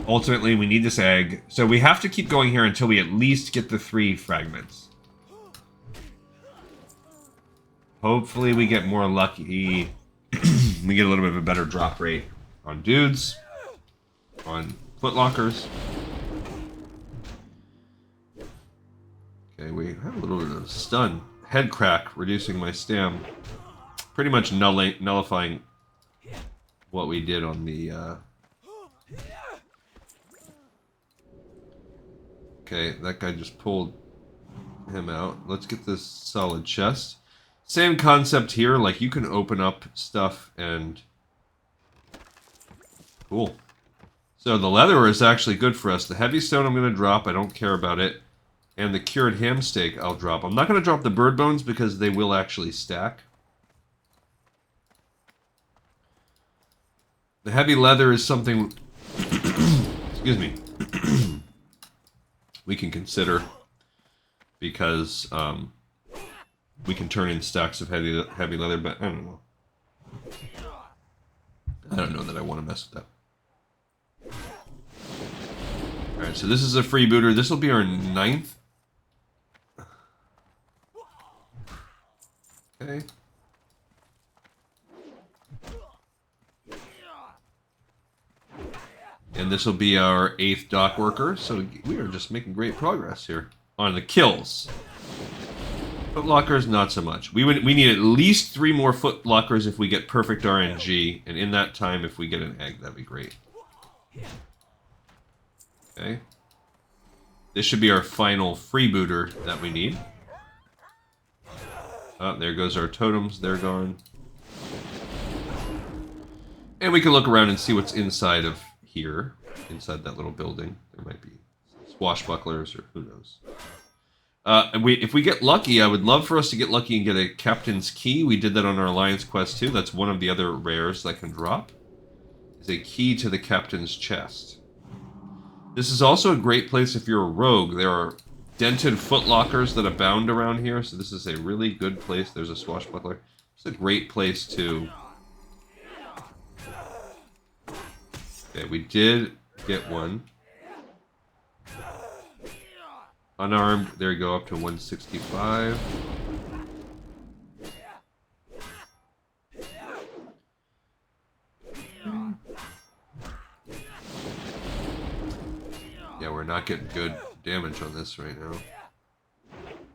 Ultimately, we need this egg. So, we have to keep going here until we at least get the 3 fragments. Hopefully, we get more lucky. We get a little bit of a better drop rate on dudes. On footlockers. Okay, we have a little bit of stun. Head crack, reducing my stam. Pretty much nullifying what we did on the... Okay, that guy just pulled him out. Let's get this solid chest. Same concept here, like you can open up stuff and... Cool. So the leather is actually good for us. The heavy stone I'm going to drop, I don't care about it. And the cured ham steak I'll drop. I'm not going to drop the bird bones because they will actually stack. The heavy leather is something... excuse me. we can consider. Because we can turn in stacks of heavy leather, but I don't know. I don't know that I want to mess with that. Alright, so this is a freebooter. This will be our 9th. Okay. And this will be our 8th dock worker. So we are just making great progress here on the kills. Footlockers, not so much. We need at least 3 more footlockers if we get perfect RNG, and in that time, if we get an egg, that'd be great. Okay. This should be our final freebooter that we need. Oh, there goes our totems. They're gone. And we can look around and see what's inside of here, inside that little building. There might be swashbucklers or who knows. If we get lucky, I would love for us to get lucky and get a captain's key. We did that on our alliance quest too. That's one of the other rares that can drop. Is a key to the captain's chest. This is also a great place if you're a rogue. There are dented footlockers that abound around here, so this is a really good place. There's a swashbuckler. It's a great place to... Okay, we did get one. Unarmed, there you go, up to 165. Yeah, we're not getting good damage on this right now.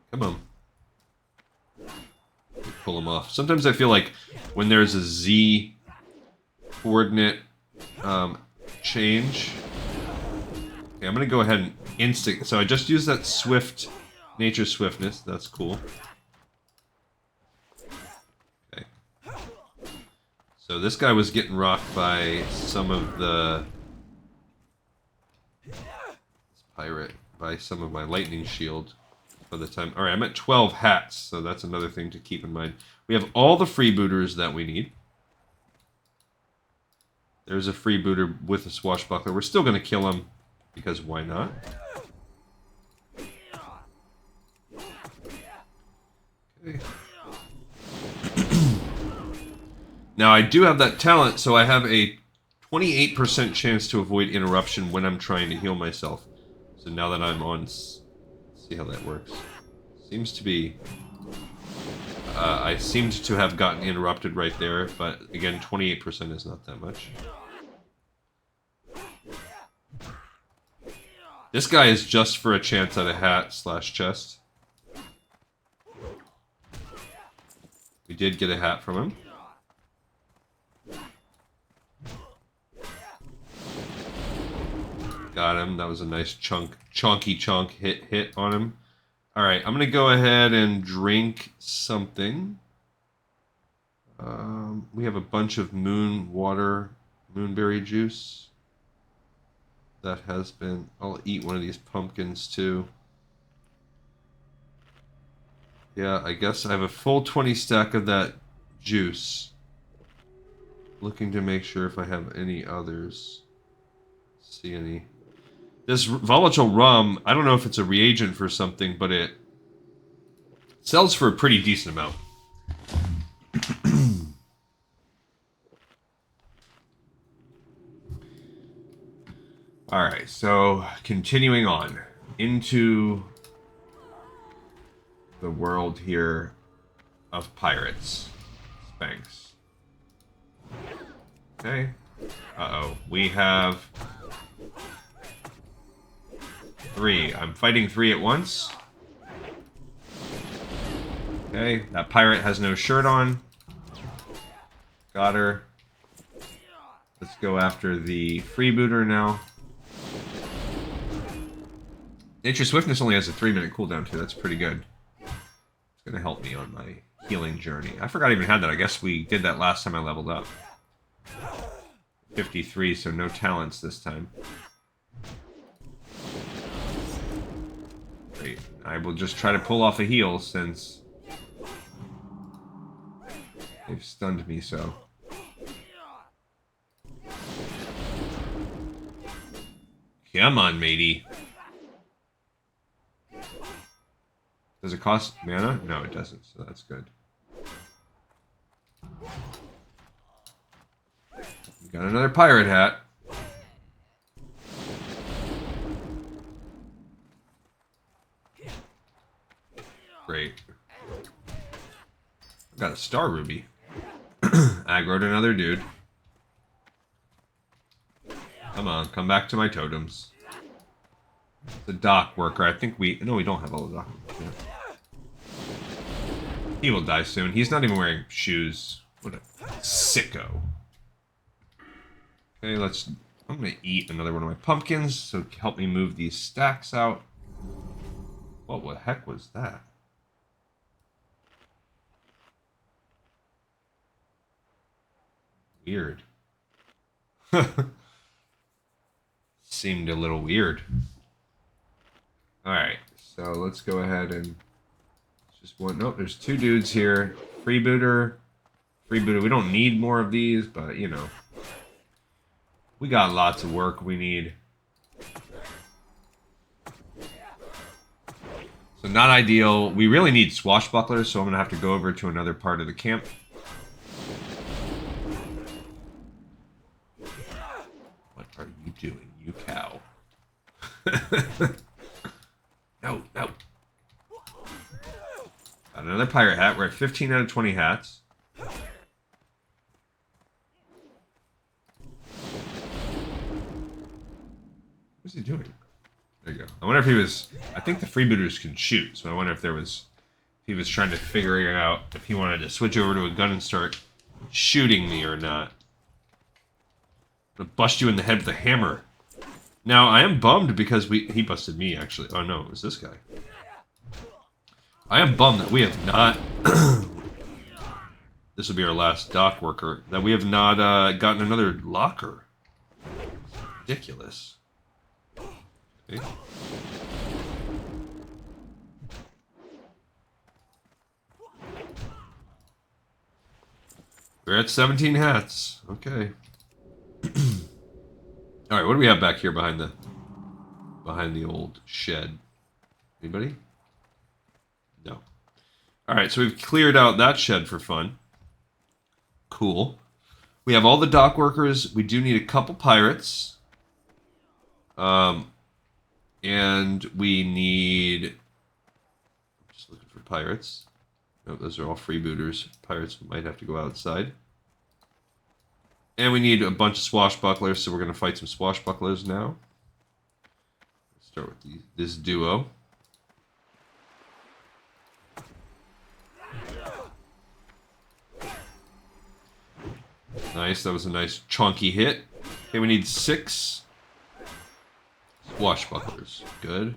Come on. Pull them off. Sometimes I feel like when there's a Z coordinate change... Okay, I'm going to go ahead and instinct. So I just used that swift, nature swiftness. That's cool. Okay. So this guy was getting rocked by some of the pirate by some of my lightning shield by the time. All right, I'm at 12 hats, so that's another thing to keep in mind. We have all the freebooters that we need. There's a freebooter with a swashbuckler. We're still going to kill him because why not? Okay. Now I do have that talent, so I have a 28% chance to avoid interruption when I'm trying to heal myself. So now that I'm on, see how that works. Seems to be. I seemed to have gotten interrupted right there, but again, 28% is not that much. This guy is just for a chance at a hat/chest. We did get a hat from him. Got him. That was a nice chonky chunk hit on him. Alright, I'm going to go ahead and drink something. We have a bunch of moonberry juice. That has been... I'll eat one of these pumpkins too. Yeah, I guess I have a full 20 stack of that juice. Looking to make sure if I have any others. See any... This volatile rum, I don't know if it's a reagent for something, but it sells for a pretty decent amount. Alright, so continuing on into the world here of pirates. Spanx. Okay. Uh-oh. We have... 3. I'm fighting 3 at once. Okay, that pirate has no shirt on. Got her. Let's go after the freebooter now. Nature Swiftness only has a 3-minute cooldown too. That's pretty good. It's going to help me on my healing journey. I forgot I even had that. I guess we did that last time I leveled up. 53, so no talents this time. Great. I will just try to pull off a heal since they've stunned me so. Come on, matey. Does it cost mana? No, it doesn't, so that's good. We got another pirate hat. Great. Got a star ruby. Aggroed another dude. Come on, come back to my totems. The dock worker. I think we... No, we don't have all the dock workers. Yeah. He will die soon. He's not even wearing shoes. What a sicko. Okay, let's... I'm going to eat another one of my pumpkins, so help me move these stacks out. What the heck was that? Weird. Seemed a little weird. Alright, so let's go ahead and... Just one... Nope, there's 2 dudes here. Freebooter. Freebooter. We don't need more of these, but, you know. We got lots of work we need. So not ideal. We really need swashbucklers, so I'm going to have to go over to another part of the camp. What are you doing, you cow? No, no. Got another pirate hat. We're at 15 out of 20 hats. What's he doing? There you go. I wonder if he was... I think the freebooters can shoot, so I wonder if there was... If he was trying to figure out if he wanted to switch over to a gun and start shooting me or not. I'm gonna bust you in the head with a hammer. Now, I am bummed because he busted me, actually. Oh, no, it was this guy. I am bummed that we have not... This will be our last dock worker. That we have not gotten another locker. Ridiculous. Okay. We're at 17 hats. Okay. All right, what do we have back here behind the old shed? Anybody? No. All right, so we've cleared out that shed for fun. Cool. We have all the dock workers. We do need a couple pirates. And we need... Just looking for pirates. No, those are all freebooters. Pirates might have to go outside. And we need a bunch of swashbucklers, so we're going to fight some swashbucklers now. Let's start with this duo. Nice, that was a nice chunky hit. Okay, we need 6 swashbucklers. Good.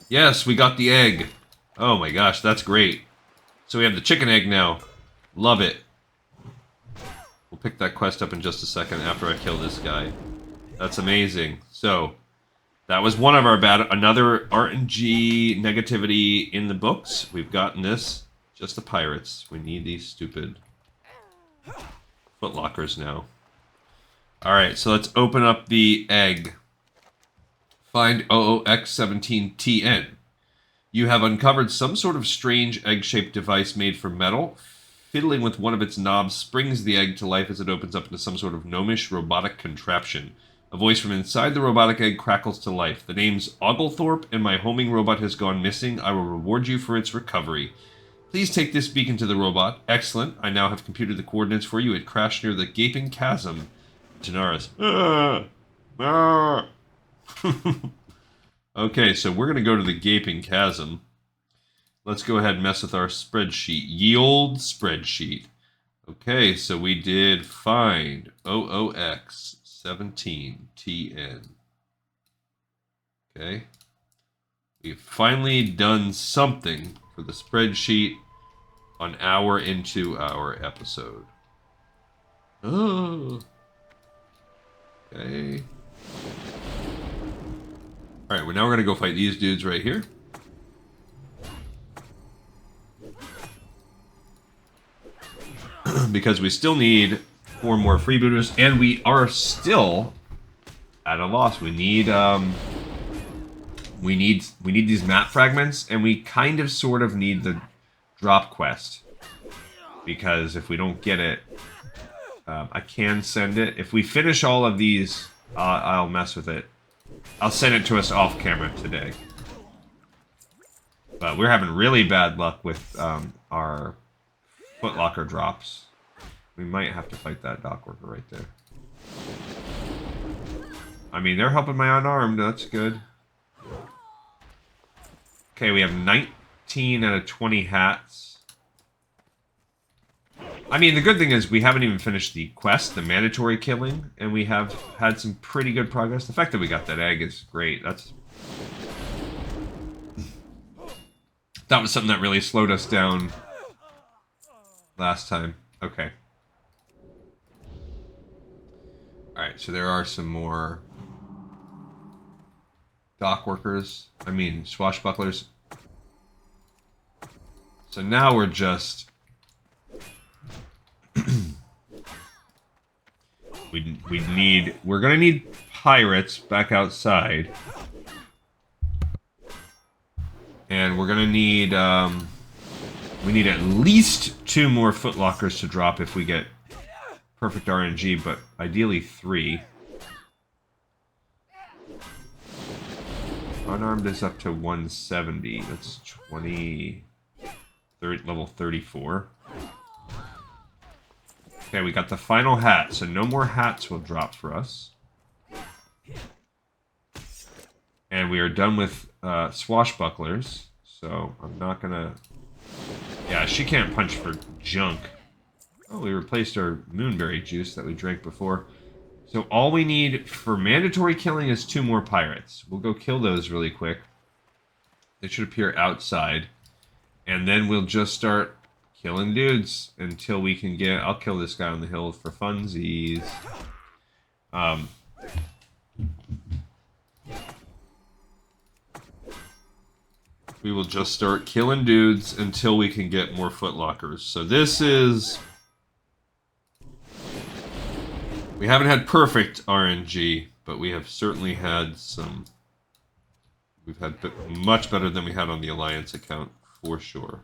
Yes, we got the egg. Oh my gosh, that's great. So we have the chicken egg now. Love it. We'll pick that quest up in just a second after I kill this guy. That's amazing. So, that was one of our another RNG negativity in the books. We've gotten this. Just the pirates. We need these stupid footlockers now. Alright, so let's open up the egg. Find OOX17TN. You have uncovered some sort of strange egg-shaped device made from metal. Fiddling with one of its knobs springs the egg to life as it opens up into some sort of gnomish robotic contraption. A voice from inside the robotic egg crackles to life. The name's Oglethorpe, and my homing robot has gone missing. I will reward you for its recovery. Please take this beacon to the robot. Excellent. I now have computed the coordinates for you. It crashed near the gaping chasm. Tanaris. Okay, so we're going to go to the gaping chasm. Let's go ahead and mess with our spreadsheet. Ye old spreadsheet. Okay, so we did find OOX17TN. Okay. We've finally done something for the spreadsheet an hour into our episode. Oh. Okay. Alright, well now we're going to go fight these dudes right here. Because we still need 4 more freebooters, and we are still at a loss. We need these map fragments, and we kind of sort of need the drop quest. Because if we don't get it, I can send it. If we finish all of these, I'll mess with it. I'll send it to us off camera today. But we're having really bad luck with our footlocker drops. We might have to fight that dock worker right there. I mean, they're helping my unarmed. That's good. Okay, we have 19 out of 20 hats. I mean, the good thing is we haven't even finished the quest, the mandatory killing, and we have had some pretty good progress. The fact that we got that egg is great. That was something that really slowed us down last time. Okay. Alright, so there are some more dock workers. I mean, swashbucklers. So now we're just... We're gonna need pirates back outside. And we're gonna need, we need at least 2 more footlockers to drop if we get perfect RNG, but ideally 3. Unarmed is up to 170. That's level 34. Okay, we got the final hat, so no more hats will drop for us. And we are done with swashbucklers, so I'm not gonna... Yeah, she can't punch for junk. Oh, we replaced our moonberry juice that we drank before. So all we need for mandatory killing is 2 more pirates. We'll go kill those really quick. They should appear outside. And then we'll just start killing dudes until we can get... I'll kill this guy on the hill for funsies. we will just start killing dudes until we can get more footlockers. So this is... We haven't had perfect RNG, but we have certainly had some... We've had much better than we had on the Alliance account, for sure.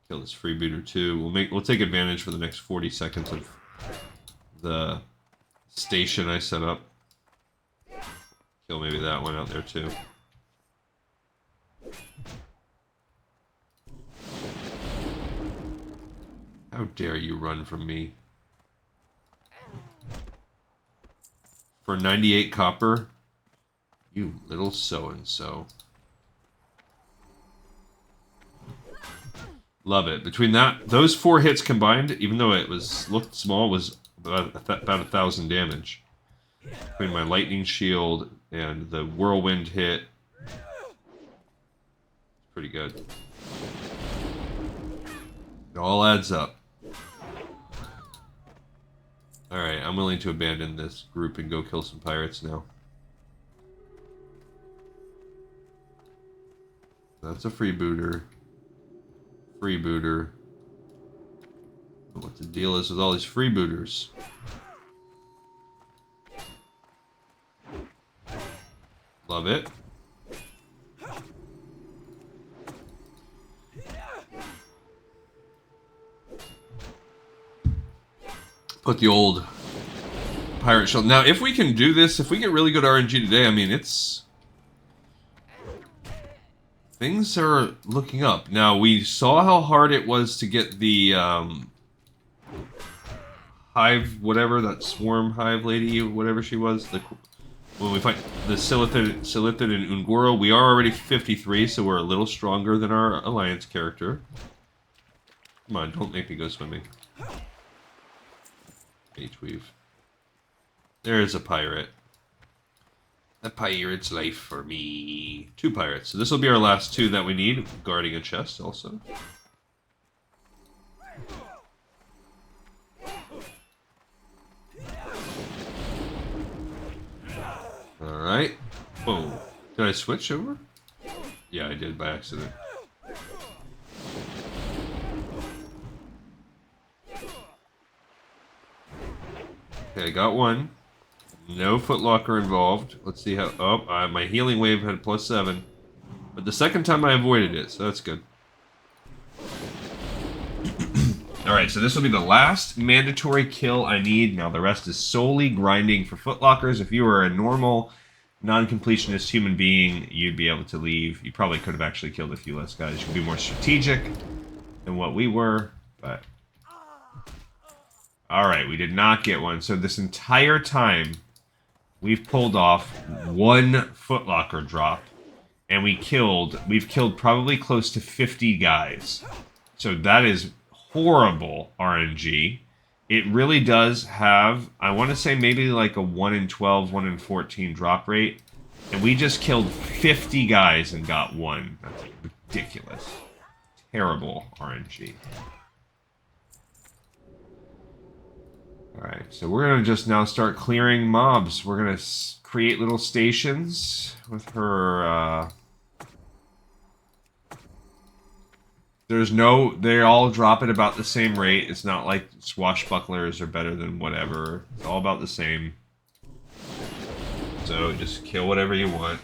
Kill this freebooter too. We'll take advantage for the next 40 seconds of the station I set up. Kill maybe that one out there too. How dare you run from me? For 98 copper? You little so-and-so. Love it. Between those 4 hits combined, even though it looked small, was about 1,000 damage. Between my lightning shield and the whirlwind hit. Pretty good. It all adds up. Alright, I'm willing to abandon this group and go kill some pirates now. That's a freebooter. Freebooter. What the deal is with all these freebooters. Love it. Put the old pirate shell. Now, if we can do this, if we get really good RNG today, I mean, it's... Things are looking up. Now, we saw how hard it was to get the hive, whatever, that swarm hive lady, whatever she was. When we fight the Silithid and Ungoro, we are already 53, so we're a little stronger than our Alliance character. Come on, don't make me go swimming. H-weave. There's a pirate. A pirate's life for me. 2 pirates. So this will be our last 2 that we need. Guarding a chest also. Alright. Boom. Did I switch over? Yeah, I did by accident. Okay, I got one. No footlocker involved. Let's see how... Oh, my healing wave had +7. But the second time I avoided it, so that's good. Alright, so this will be the last mandatory kill I need. Now the rest is solely grinding for footlockers. If you were a normal, non-completionist human being, you'd be able to leave. You probably could have actually killed a few less guys. You could be more strategic than what we were, but... Alright, we did not get one. So this entire time, we've pulled off 1 footlocker drop. And we've killed probably close to 50 guys. So that is horrible RNG. It really does have, I want to say maybe like a 1 in 12, 1 in 14 drop rate. And we just killed 50 guys and got 1. That's ridiculous. Terrible RNG. Alright, so we're going to just now start clearing mobs. We're going to create little stations with her, they all drop at about the same rate. It's not like swashbucklers are better than whatever. It's all about the same. So just kill whatever you want.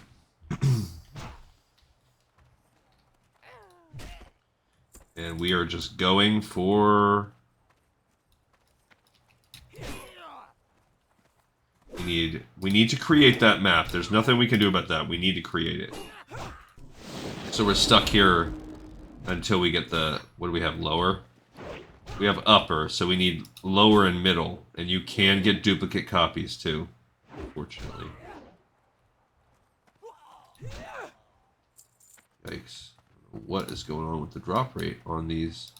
And we are just going for... We need to create that map. There's nothing we can do about that. We need to create it. So we're stuck here until we get the... What do we have? Lower? We have upper, so we need lower and middle. And you can get duplicate copies too, unfortunately. Yikes. What is going on with the drop rate on these?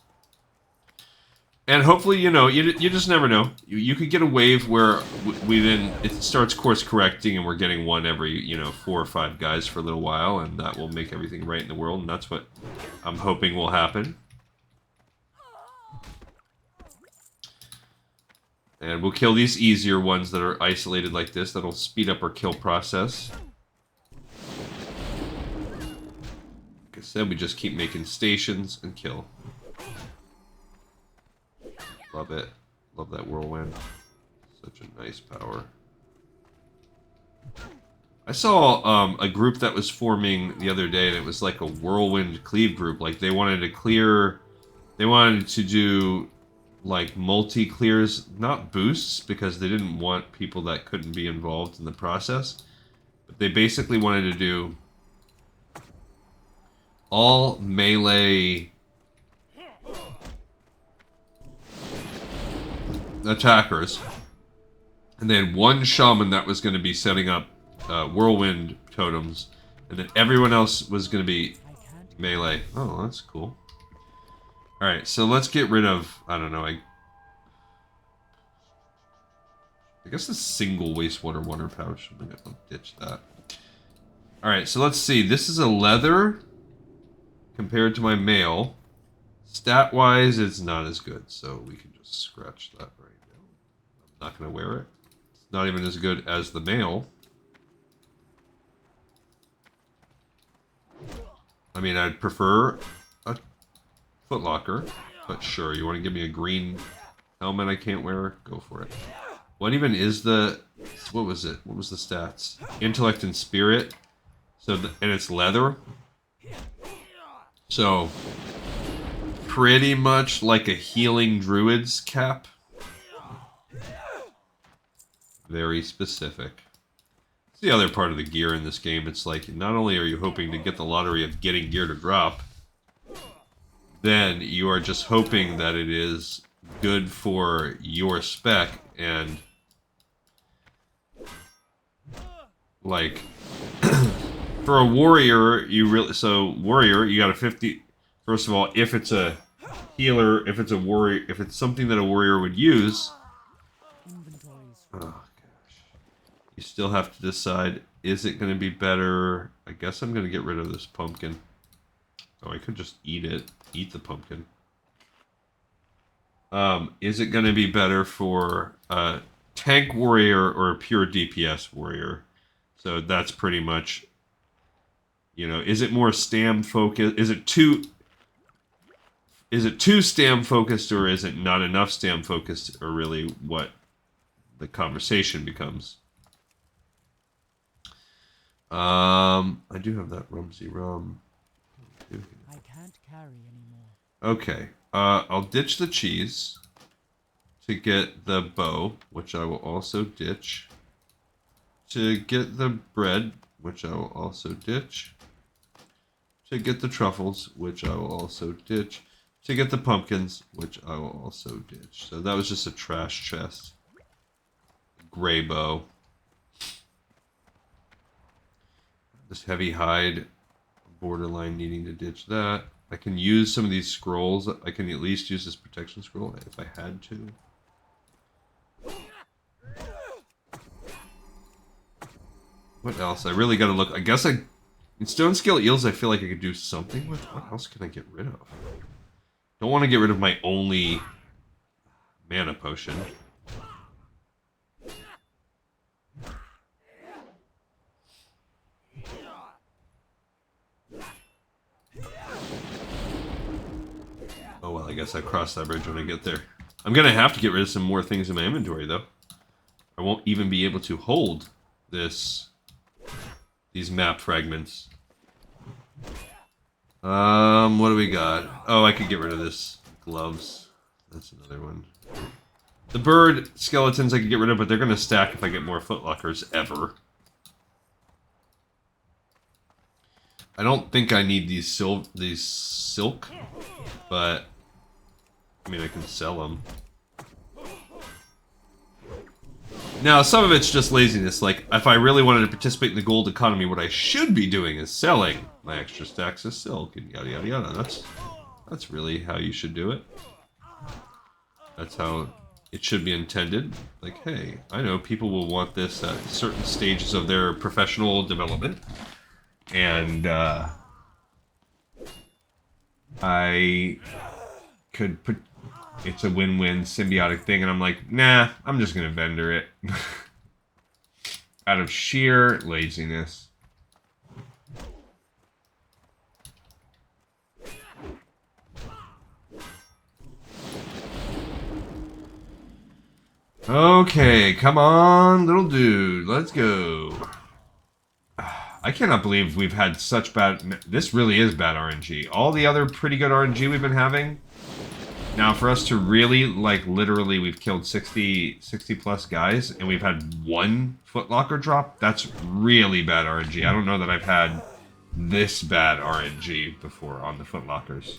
And hopefully, you know, you just never know. You could get a wave where we then, it starts course correcting and we're getting one every, 4 or 5 guys for a little while, and that will make everything right in the world, and that's what I'm hoping will happen. And we'll kill these easier ones that are isolated like this. That'll speed up our kill process. Like I said, we just keep making stations and kill. Love it. Love that whirlwind. Such a nice power. I saw a group that was forming the other day, and it was like a whirlwind cleave group. Like they wanted to clear, they wanted to do like multi-clears, not boosts, because they didn't want people that couldn't be involved in the process. But they basically wanted to do all melee attackers. And they had one shaman that was going to be setting up whirlwind totems, and then everyone else was going to be melee. Oh, that's cool. Alright, so let's get rid of, I don't know, I guess the single wastewater water pouch. I'm going to ditch that. Alright, so let's see. This is a leather compared to my mail. Stat-wise, it's not as good, so we can just scratch that right now. I'm not going to wear it. It's not even as good as the mail. I mean, I'd prefer a footlocker, but sure, you want to give me a green helmet I can't wear? Go for it. What even is the... What was it? What was the stats? Intellect and spirit. So, and it's leather. So, pretty much like a healing druid's cap. Very specific. It's the other part of the gear in this game. It's like, not only are you hoping to get the lottery of getting gear to drop, then you are just hoping that it is good for your spec, and like for a warrior, warrior, you got a 50. First of all, if it's a healer, if it's a warrior, if it's something that a warrior would use, oh gosh, you still have to decide: is it going to be better? I guess I'm going to get rid of this pumpkin. Oh, I could just eat it. Eat the pumpkin. Is it going to be better for a tank warrior or a pure DPS warrior? So that's pretty much, you know, is it more stam focused? Is it too stam focused, or is it not enough stam focused, or really what the conversation becomes? I do have that Rumsey Rum. I can't carry anymore. Okay. I'll ditch the cheese to get the bow, which I will also ditch. To get the bread, which I will also ditch. To get the truffles, which I will also ditch. To get the pumpkins, which I will also ditch. So that was just a trash chest. Gray bow. This heavy hide, borderline needing to ditch that. I can use some of these scrolls. I can at least use this protection scroll if I had to. What else? I really gotta look. I guess in stone scale eels, I feel like I could do something with. What else can I get rid of? Don't want to get rid of my only mana potion. Oh well, I guess I cross that bridge when I get there. I'm gonna have to get rid of some more things in my inventory, though. I won't even be able to hold these map fragments. What do we got? Oh, I could get rid of this. Gloves. That's another one. The bird skeletons I could get rid of, but they're gonna stack if I get more footlockers ever. I don't think I need these silk, but I mean I can sell them. Now, some of it's just laziness. Like, if I really wanted to participate in the gold economy, what I should be doing is selling my extra stacks of silk and yada yada yada. That's really how you should do it. That's how it should be intended. Like, hey, I know people will want this at certain stages of their professional development. And, I could put... It's a win-win symbiotic thing, and I'm like, nah, I'm just gonna vendor it. Out of sheer laziness. Okay, come on, little dude. Let's go. I cannot believe we've had such bad... This really is bad RNG. All the other pretty good RNG we've been having... Now, for us to really, like, literally, we've killed 60 plus guys, and we've had one footlocker drop. That's really bad RNG. I don't know that I've had this bad RNG before on the footlockers.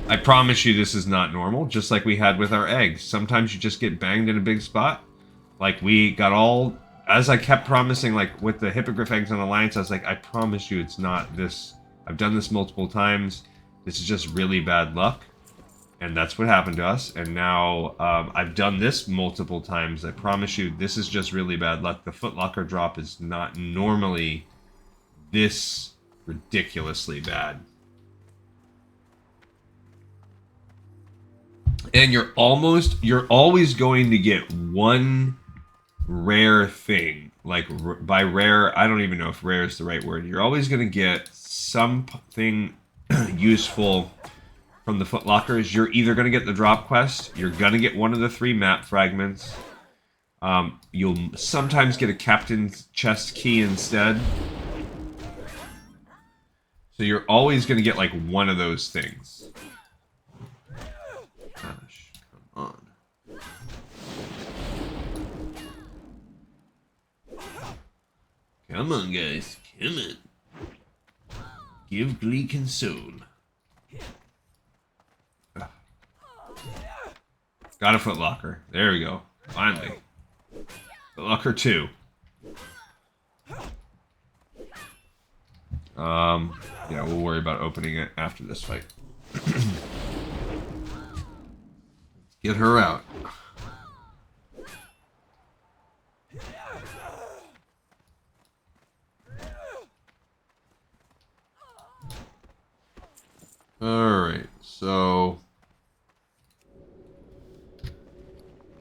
I promise you this is not normal, just like we had with our eggs. Sometimes you just get banged in a big spot. Like, we got all... As I kept promising, like, with the Hippogriff eggs on Alliance, I was like, I promise you it's not this. I've done this multiple times. This is just really bad luck. And that's what happened to us. And now, I've done this multiple times. I promise you, this is just really bad luck. The footlocker drop is not normally this ridiculously bad. And you're always going to get one rare thing. Like, by rare, I don't even know if rare is the right word. You're always going to get something useful from the footlockers. You're either going to get the drop quest, you're going to get one of the 3 map fragments, you'll sometimes get a captain's chest key instead. So you're always going to get, like, one of those things. Gosh, come on. Come on, guys. Come on. Give Glee console. Got a footlocker. There we go. Finally. Footlocker 2. Yeah, we'll worry about opening it after this fight. Get her out. Alright, so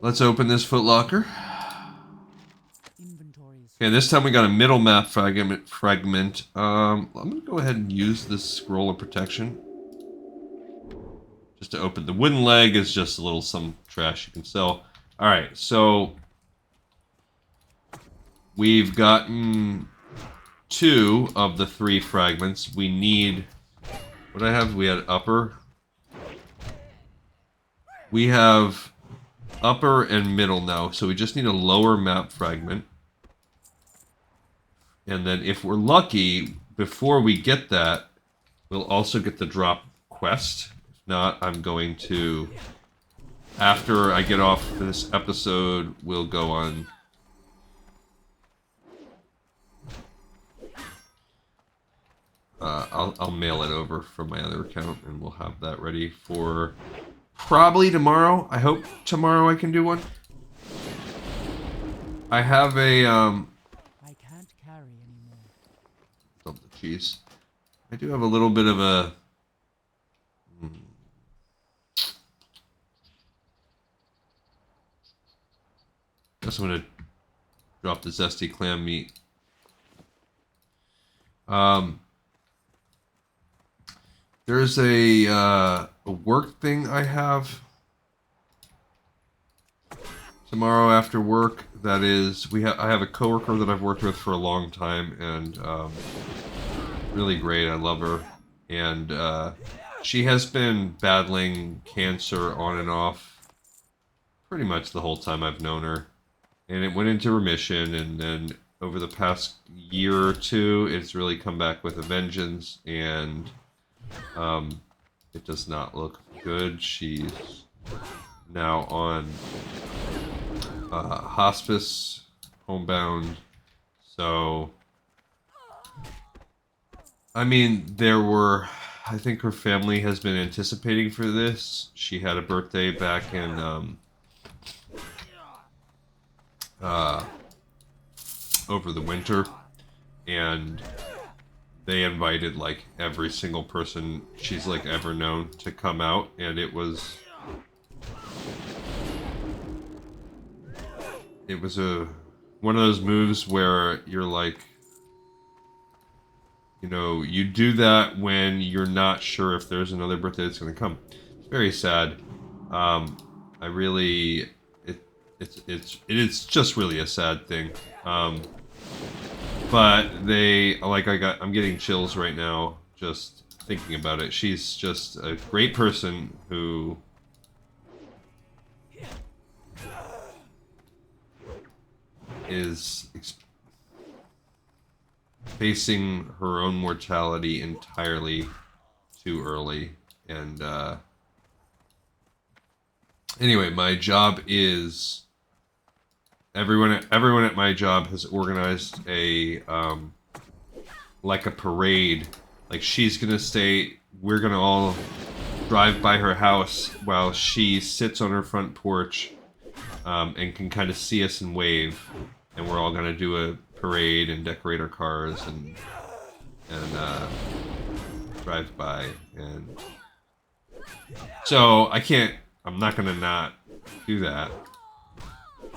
let's open this footlocker. Okay, this time we got a middle map fragment. I'm gonna go ahead and use this scroll of protection. Just to open. The wooden leg is just a little some trash you can sell. Alright, so we've gotten 2 of the 3 fragments. We need... What I have? We had upper. We have upper and middle now, so we just need a lower map fragment. And then if we're lucky, before we get that, we'll also get the drop quest. If not, I'm going to, after I get off this episode, we'll go on. I'll mail it over from my other account, and we'll have that ready for probably tomorrow. I hope tomorrow I can do one. I have a I can't carry anymore. Oh, the cheese. I do have a little bit of a. Guess I'm gonna drop the zesty clam meat. There's a work thing I have tomorrow after work. That is, I have a coworker that I've worked with for a long time, and really great. I love her, and she has been battling cancer on and off pretty much the whole time I've known her, and it went into remission, and then over the past year or 2, it's really come back with a vengeance, and it does not look good. She's now on hospice, homebound. So, I mean, I think her family has been anticipating for this. She had a birthday back in, over the winter, and they invited, like, every single person she's, like, ever known to come out, and it was one of those moves where you're like, you know, you do that when you're not sure if there's another birthday that's going to come. It's very sad. it's just really a sad thing. But I'm getting chills right now just thinking about it. She's just a great person who is facing her own mortality entirely too early. And anyway, my job is everyone at my job has organized a like a parade. Like she's gonna stay. We're gonna all drive by her house while she sits on her front porch and can kind of see us and wave. And we're all gonna do a parade and decorate our cars and drive by. And so I'm not gonna not do that.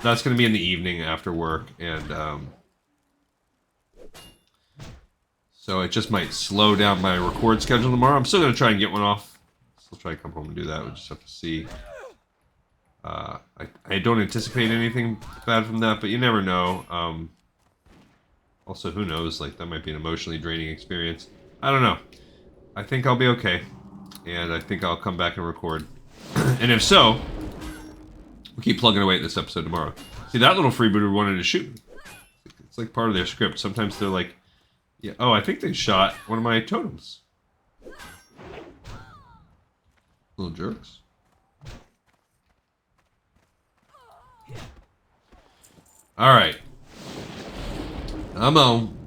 That's gonna be in the evening after work, and so it just might slow down my record schedule tomorrow. I'm still gonna try and get one off. Still try to come home and do that. We'll just have to see. I don't anticipate anything bad from that, but you never know. Also, who knows? Like, that might be an emotionally draining experience. I don't know. I think I'll be okay. And I think I'll come back and record. And if so, we'll keep plugging away at this episode tomorrow. See, that little freebooter wanted to shoot me. It's like part of their script. Sometimes they're like, yeah, oh, I think they shot one of my totems. Little jerks. Alright. I'm on.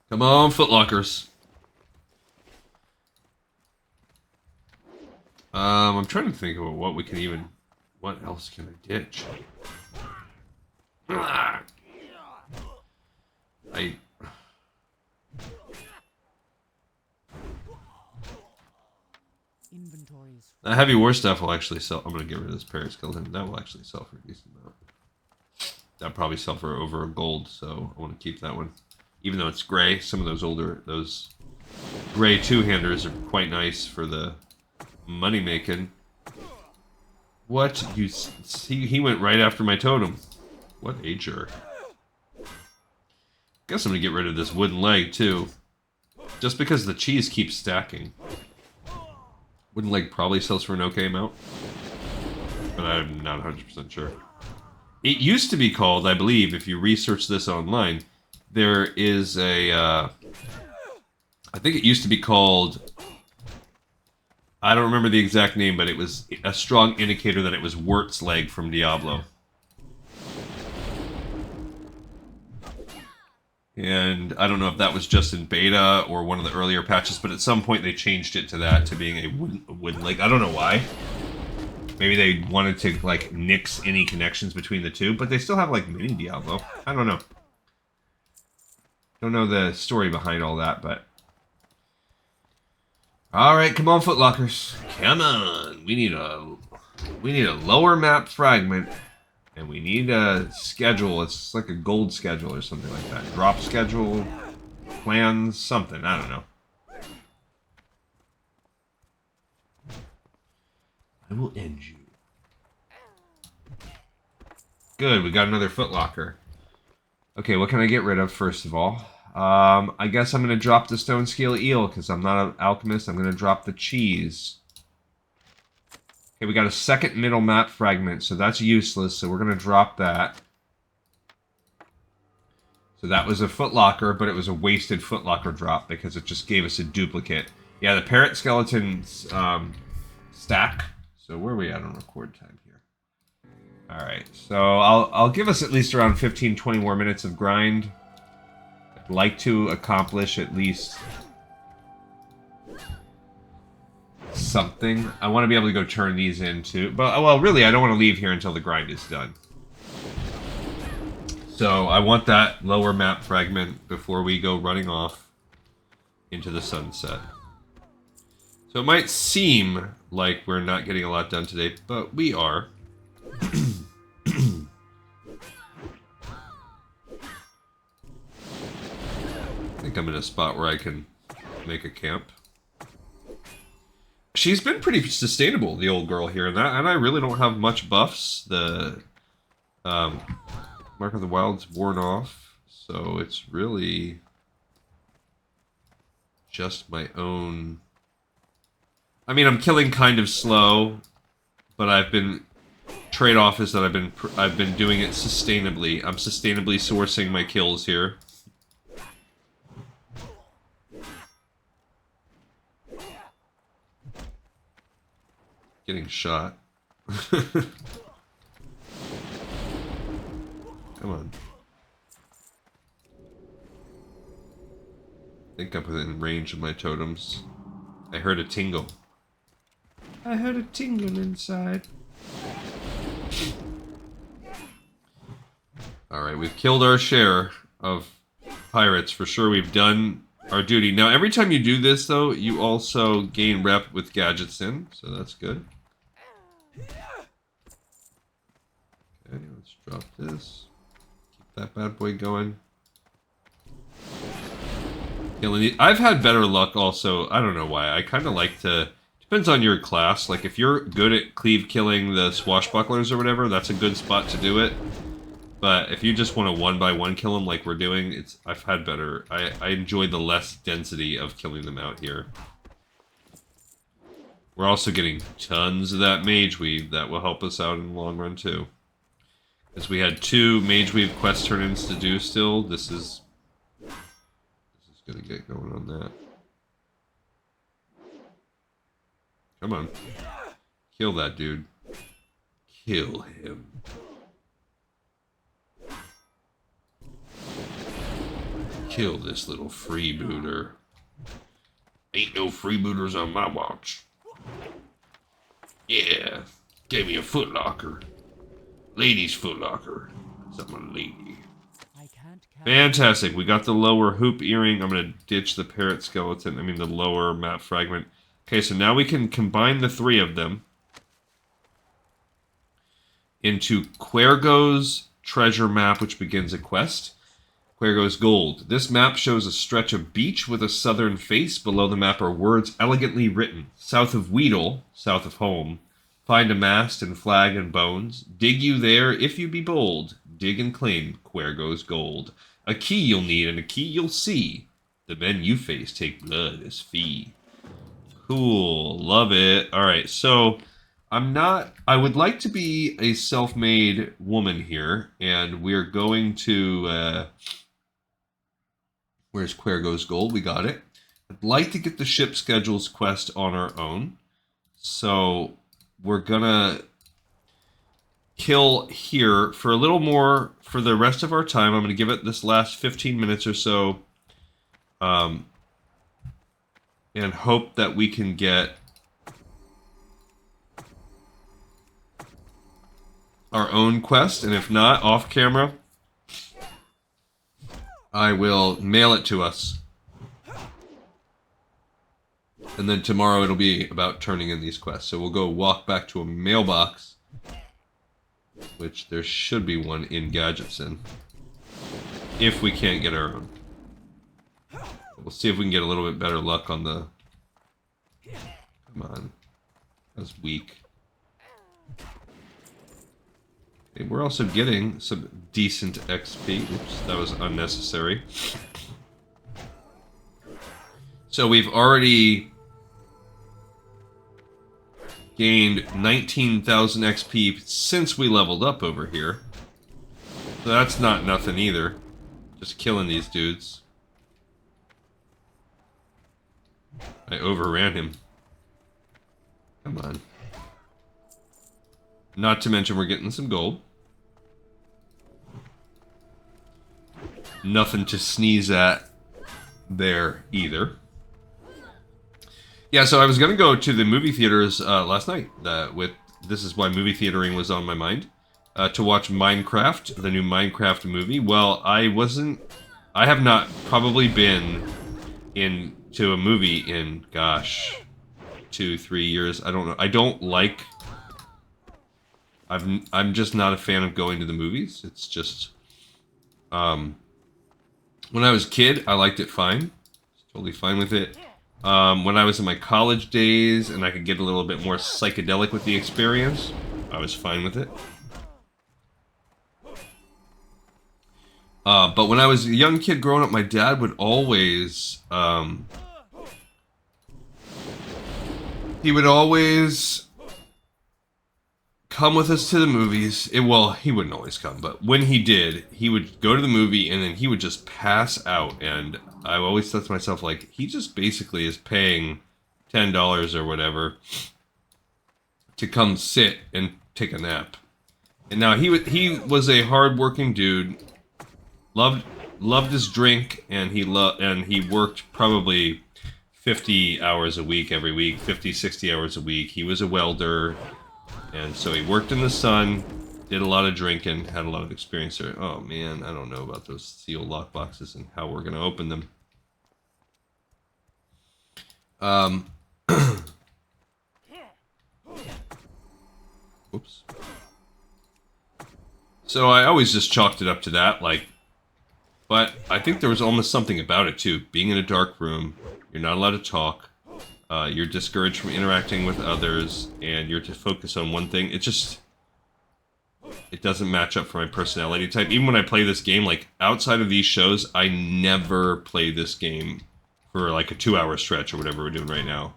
Come on, footlockers. I'm trying to think about what we can even... What else can I ditch? Inventories. The heavy war stuff will actually sell. I'm going to get rid of this parrot skeleton. That will actually sell for a decent amount. That'll probably sell for over a gold, so I want to keep that one. Even though it's gray, some of those gray two-handers are quite nice for the money making. What? You see, he went right after my totem. What a jerk. Guess I'm going to get rid of this wooden leg, too. Just because the cheese keeps stacking. Wooden leg probably sells for an okay amount. But I'm not 100% sure. It used to be called, I believe, if you research this online, there is a... I think it used to be called... I don't remember the exact name, but it was a strong indicator that it was Wirt's leg from Diablo. And I don't know if that was just in beta or one of the earlier patches, but at some point they changed it to that, to being a wooden leg. I don't know why. Maybe they wanted to, like, nix any connections between the two, but they still have, like, mini Diablo. I don't know. Don't know the story behind all that, but... Alright, come on, footlockers. Come on. We need a lower map fragment. And we need a schedule. It's like a gold schedule or something like that. Drop schedule, plans, something. I don't know. I will end you. Good, we got another footlocker. Okay, what can I get rid of first of all? I guess I'm going to drop the stone scale eel because I'm not an alchemist. I'm going to drop the cheese. Okay, we got a second middle map fragment, so that's useless, so we're going to drop that. So that was a footlocker, but it was a wasted footlocker drop because it just gave us a duplicate. Yeah, the parrot skeletons stack. So where are we at on record time here? Alright, so I'll give us at least around 15-20 more minutes of grind. I'd like to accomplish at least... something. I want to be able to go turn these into... But, well, really, I don't want to leave here until the grind is done. So, I want that lower map fragment before we go running off into the sunset. So, it might seem like we're not getting a lot done today, but we are. I think I'm in a spot where I can make a camp. she's been pretty sustainable, the old girl here, and I really don't have much buffs. The Mark of the Wild's worn off, so it's really just my own. I mean, I'm killing kind of slow, but I've been trade-off is that I've been doing it sustainably. I'm sustainably sourcing my kills here. Getting shot. Come on. I think I'm within range of my totems. I heard a tingle. I heard a tingle inside. Alright, we've killed our share of pirates. For sure, we've done our duty. Now, every time you do this, though, you also gain rep with gadgets in, so that's good. Okay, let's drop this. Keep that bad boy going. I've had better luck also. I don't know why. I kind of like to... Depends on your class. Like, if you're good at cleave killing the swashbucklers or whatever, that's a good spot to do it. But if you just want to one-by-one kill them like we're doing, I've had better... I enjoy the less density of killing them out here. We're also getting tons of that Mage Weave. That will help us out in the long run, too. Because we had 2 Mage Weave quest turn-ins to do still. This is going to get going on that. Come on. Kill that dude. Kill him. Kill this little freebooter. Ain't no freebooters on my watch. Yeah. Gave me a footlocker. Ladies footlocker. I'm a lady. Fantastic. We got the lower hoop earring. I'm going to ditch the parrot skeleton. I mean the lower map fragment. Okay, so now we can combine the 3 of them into Quergo's treasure map, which begins a quest. Quergo's Gold. This map shows a stretch of beach with a southern face. Below the map are words elegantly written. South of Weedle, south of home, find a mast and flag and bones. Dig you there if you be bold. Dig and claim Quergo's Gold. A key you'll need and a key you'll see. The men you face take blood as fee. Cool. Love it. Alright, so I would like to be a self-made woman here, and we're going to, where's Quergo's Gold? We got it. I'd like to get the ship schedules quest on our own, so we're gonna kill here for a little more for the rest of our time. I'm gonna give it this last 15 minutes or so, and hope that we can get our own quest, and if not, off camera, I will mail it to us. And then tomorrow it'll be about turning in these quests. So we'll go walk back to a mailbox, which there should be one in Gadgetson, if we can't get our own. We'll see if we can get a little bit better luck on the... Come on. That's weak. Okay, we're also getting some decent XP. Oops, that was unnecessary. So we've already gained 19,000 XP since we leveled up over here. So that's not nothing either. Just killing these dudes. I overran him. Come on. Not to mention we're getting some gold. Nothing to sneeze at there either. Yeah, so I was going to go to the movie theaters last night. This is why movie theatering was on my mind. To watch Minecraft, the new Minecraft movie. Well, I have not probably been to a movie in, gosh, 2-3 years. I don't know. I'm just not a fan of going to the movies. It's just, when I was a kid, I liked it fine. Totally fine with it. When I was in my college days and I could get a little bit more psychedelic with the experience, I was fine with it. But when I was a young kid growing up, my dad would always, he would always come with us to the movies. Well, he wouldn't always come, but when he did, he would go to the movie and then he would just pass out. And I always thought to myself, like, he just basically is paying $10 or whatever to come sit and take a nap. And now he was a hard-working dude. Loved his drink, and he worked probably 50 hours a week every week, 50, 60 hours a week. He was a welder, and so he worked in the sun, did a lot of drinking, had a lot of experience there. Oh man, I don't know about those sealed lock boxes and how we're gonna open them. Whoops. So I always just chalked it up to that, like. But I think there was almost something about it, too. Being in a dark room, you're not allowed to talk, you're discouraged from interacting with others, and you're to focus on one thing. It doesn't match up for my personality type. Even when I play this game, like, outside of these shows, I never play this game for, like, a 2-hour stretch or whatever we're doing right now.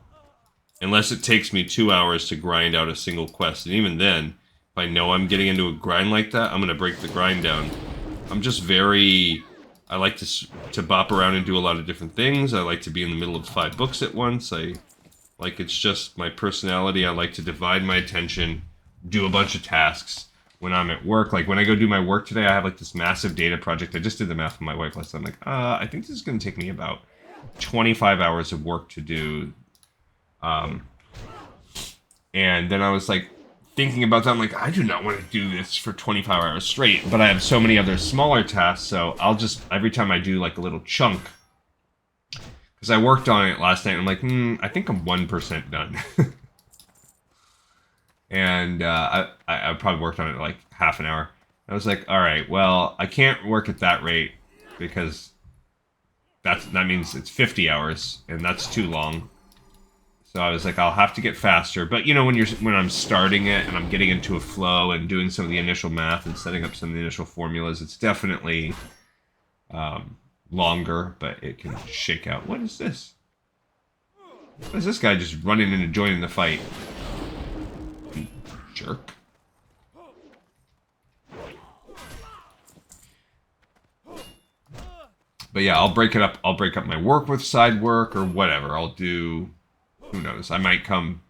Unless it takes me 2 hours to grind out a single quest. And even then, if I know I'm getting into a grind like that, I'm going to break the grind down. I'm just very... I like to bop around and do a lot of different things. I like to be in the middle of 5 books at once. It's just my personality. I like to divide my attention, do a bunch of tasks when I'm at work. Like when I go do my work today, I have like this massive data project. I just did the math with my wife last time. I'm like, I think this is going to take me about 25 hours of work to do. And then I was like, thinking about that, I'm like, I do not want to do this for 25 hours straight, but I have so many other smaller tasks, so I'll just, every time I do like a little chunk, because I worked on it last night, I'm like, I think I'm 1% done. And I probably worked on it like half an hour. I was like, all right, well, I can't work at that rate, because that means it's 50 hours, and that's too long. So I was like, I'll have to get faster. But you know, when I'm starting it and I'm getting into a flow and doing some of the initial math and setting up some of the initial formulas, it's definitely longer, but it can shake out. What is this? What is this guy just running in and joining the fight? Jerk. But yeah, I'll break it up. I'll break up my work with side work or whatever. I'll do... Who knows? I might come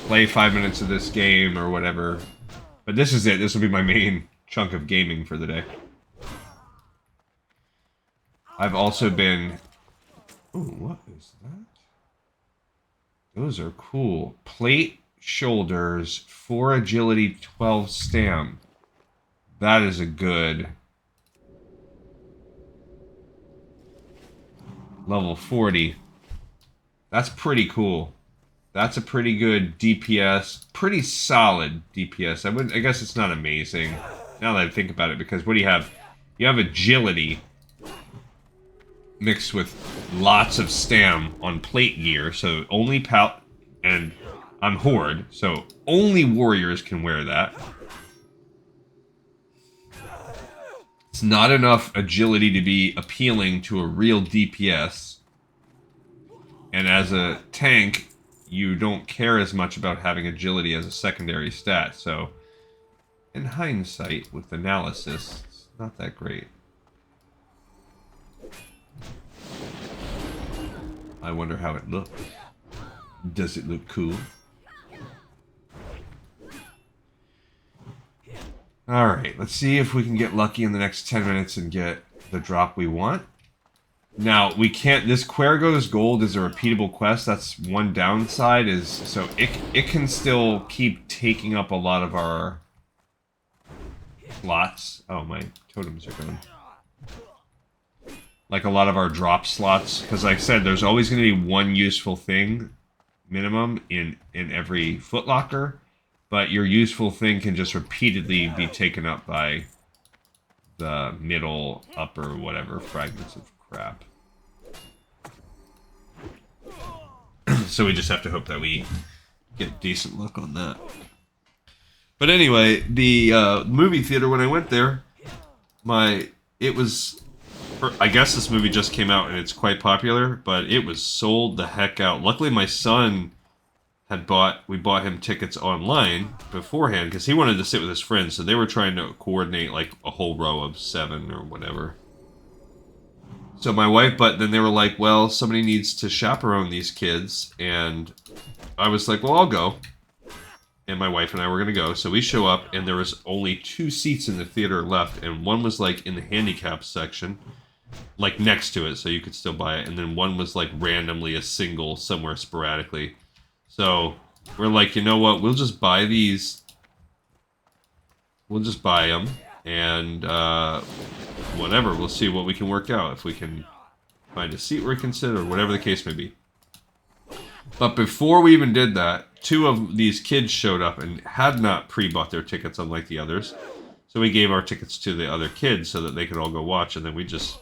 play 5 minutes of this game or whatever. But this is it. This will be my main chunk of gaming for the day. I've also been... Ooh, what is that? Those are cool. Plate, shoulders, 4 agility, 12 stam. That is a good... Level 40. That's pretty cool. That's a pretty good DPS. Pretty solid DPS. I guess it's not amazing. Now that I think about it, because what do you have? You have agility mixed with lots of stam on plate gear. So only and I'm Horde, so only warriors can wear that. It's not enough agility to be appealing to a real DPS. And as a tank, you don't care as much about having agility as a secondary stat. So, in hindsight, with analysis, it's not that great. I wonder how it looks. Does it look cool? Alright, let's see if we can get lucky in the next 10 minutes and get the drop we want. Now, we can't... This Quergo's Gold is a repeatable quest. That's one downside, is... So, it can still keep taking up a lot of our... slots. Oh, my totems are gone. Like, a lot of our drop slots. Because, like I said, there's always going to be one useful thing, minimum, in every footlocker. But your useful thing can just repeatedly be taken up by the middle, upper, whatever, fragments of crap. So we just have to hope that we get a decent look on that. But anyway, the movie theater, when I went there, it was, I guess this movie just came out and it's quite popular, but it was sold the heck out. Luckily, my son we bought him tickets online beforehand because he wanted to sit with his friends, so they were trying to coordinate like a whole row of 7 or whatever. So my wife, but then they were like, well, somebody needs to chaperone these kids, and I was like, well, I'll go. And my wife and I were going to go, so we show up, and there was only 2 seats in the theater left, and one was like in the handicap section, like next to it, so you could still buy it, and then one was like randomly a single somewhere sporadically. So we're like, you know what, we'll just buy these. We'll just buy them, and whatever, we'll see what we can work out. If we can find a seat we can sit, or whatever the case may be. But before we even did that, 2 of these kids showed up and had not pre-bought their tickets, unlike the others. So we gave our tickets to the other kids so that they could all go watch, and then we just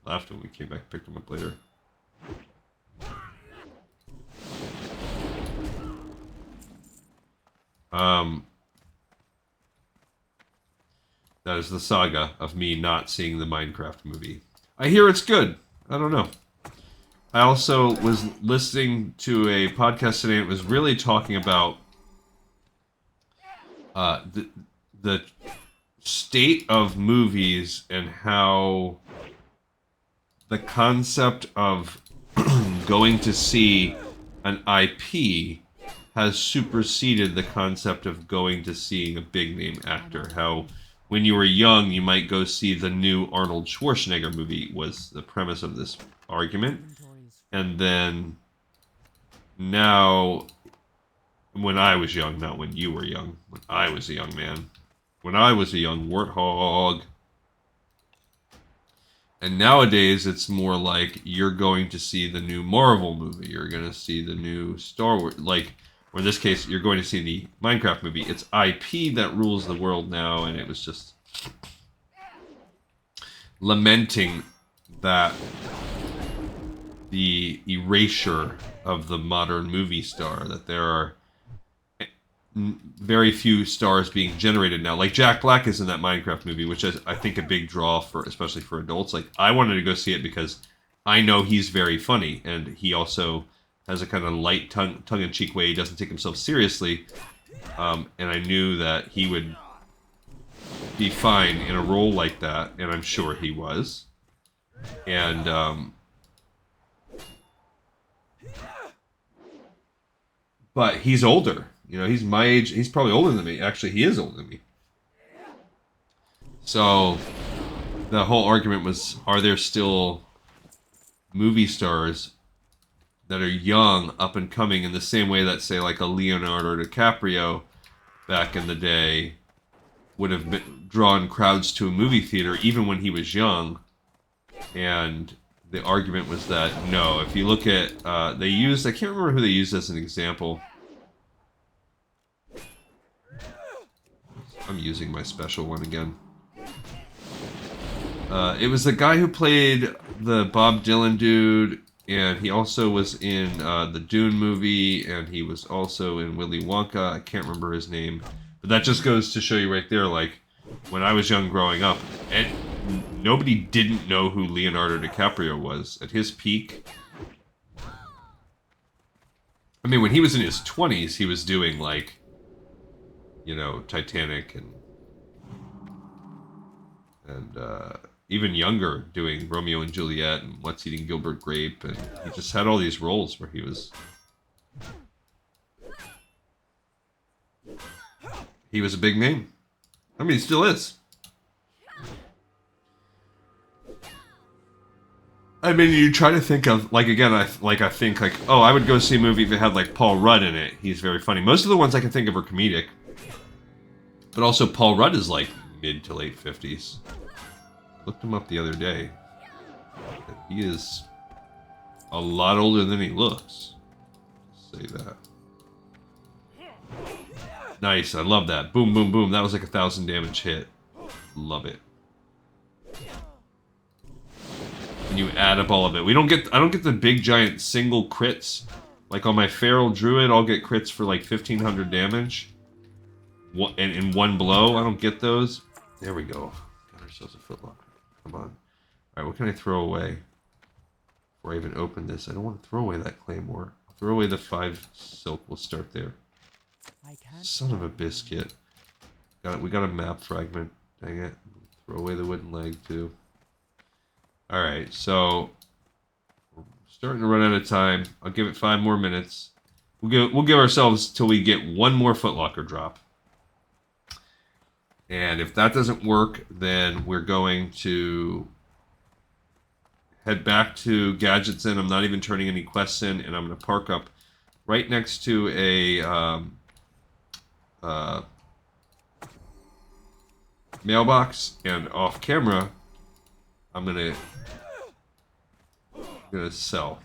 left and we came back and picked them up later. That is the saga of me not seeing the Minecraft movie. I hear it's good. I don't know. I also was listening to a podcast today. It was really talking about the state of movies and how the concept of going to see an IP has superseded the concept of going to seeing a big name actor. How when you were young, you might go see the new Arnold Schwarzenegger movie was the premise of this argument. And then now, when I was young, not when you were young, when I was a young man, when I was a young warthog. And nowadays, it's more like you're going to see the new Marvel movie. You're going to see the new Star Wars, like, or in this case, you're going to see the Minecraft movie. It's IP that rules the world now, and it was just lamenting that the erasure of the modern movie star, that there are very few stars being generated now. Like Jack Black is in that Minecraft movie, which is, I think, a big draw for, especially for adults. Like, I wanted to go see it because I know he's very funny, and he also has a kind of light tongue-in-cheek way. He doesn't take himself seriously, and I knew that he would be fine in a role like that, and I'm sure he was. And but he's older. You know, he's my age. He's probably older than me. Actually, he is older than me. So the whole argument was, are there still movie stars that are young, up and coming, in the same way that, say, like a Leonardo DiCaprio back in the day would have drawn crowds to a movie theater even when he was young? And the argument was that, no, if you look at, they used, I can't remember who they used as an example. I'm using my special one again. It was the guy who played the Bob Dylan dude, and he also was in the Dune movie, and he was also in Willy Wonka. I can't remember his name. But that just goes to show you right there, like, when I was young growing up, and nobody didn't know who Leonardo DiCaprio was at his peak. I mean, when he was in his 20s, he was doing, like, you know, Titanic and even younger, doing Romeo and Juliet and What's Eating Gilbert Grape, and he just had all these roles where he was a big name. I mean, he still is. I mean, you try to think of, like, again, I think, like, oh, I would go see a movie if it had, like, Paul Rudd in it. He's very funny. Most of the ones I can think of are comedic. But also, Paul Rudd is, like, mid to late 50s. Looked him up the other day. He is a lot older than he looks. Say that. Nice, I love that. Boom, boom, boom. That was like a 1,000 damage hit. Love it. And you add up all of it. I don't get the big giant single crits Like on my Feral Druid, I'll get crits for like 1500 damage. And in one blow, I don't get those. There we go. Got ourselves a footlocker. Come on. Alright, what can I throw away? Before I even open this, I don't want to throw away that claymore. I'll throw away the 5 silk. We'll start there. Son of a biscuit. We got a map fragment. Dang it. Throw away the wooden leg too. Alright, so we're starting to run out of time. I'll give it 5 more minutes. We'll give ourselves till we get one more footlocker drop. And if that doesn't work, then we're going to head back to Gadgets In. I'm not even turning any quests in, and I'm going to park up right next to a mailbox, and off camera, I'm gonna sell.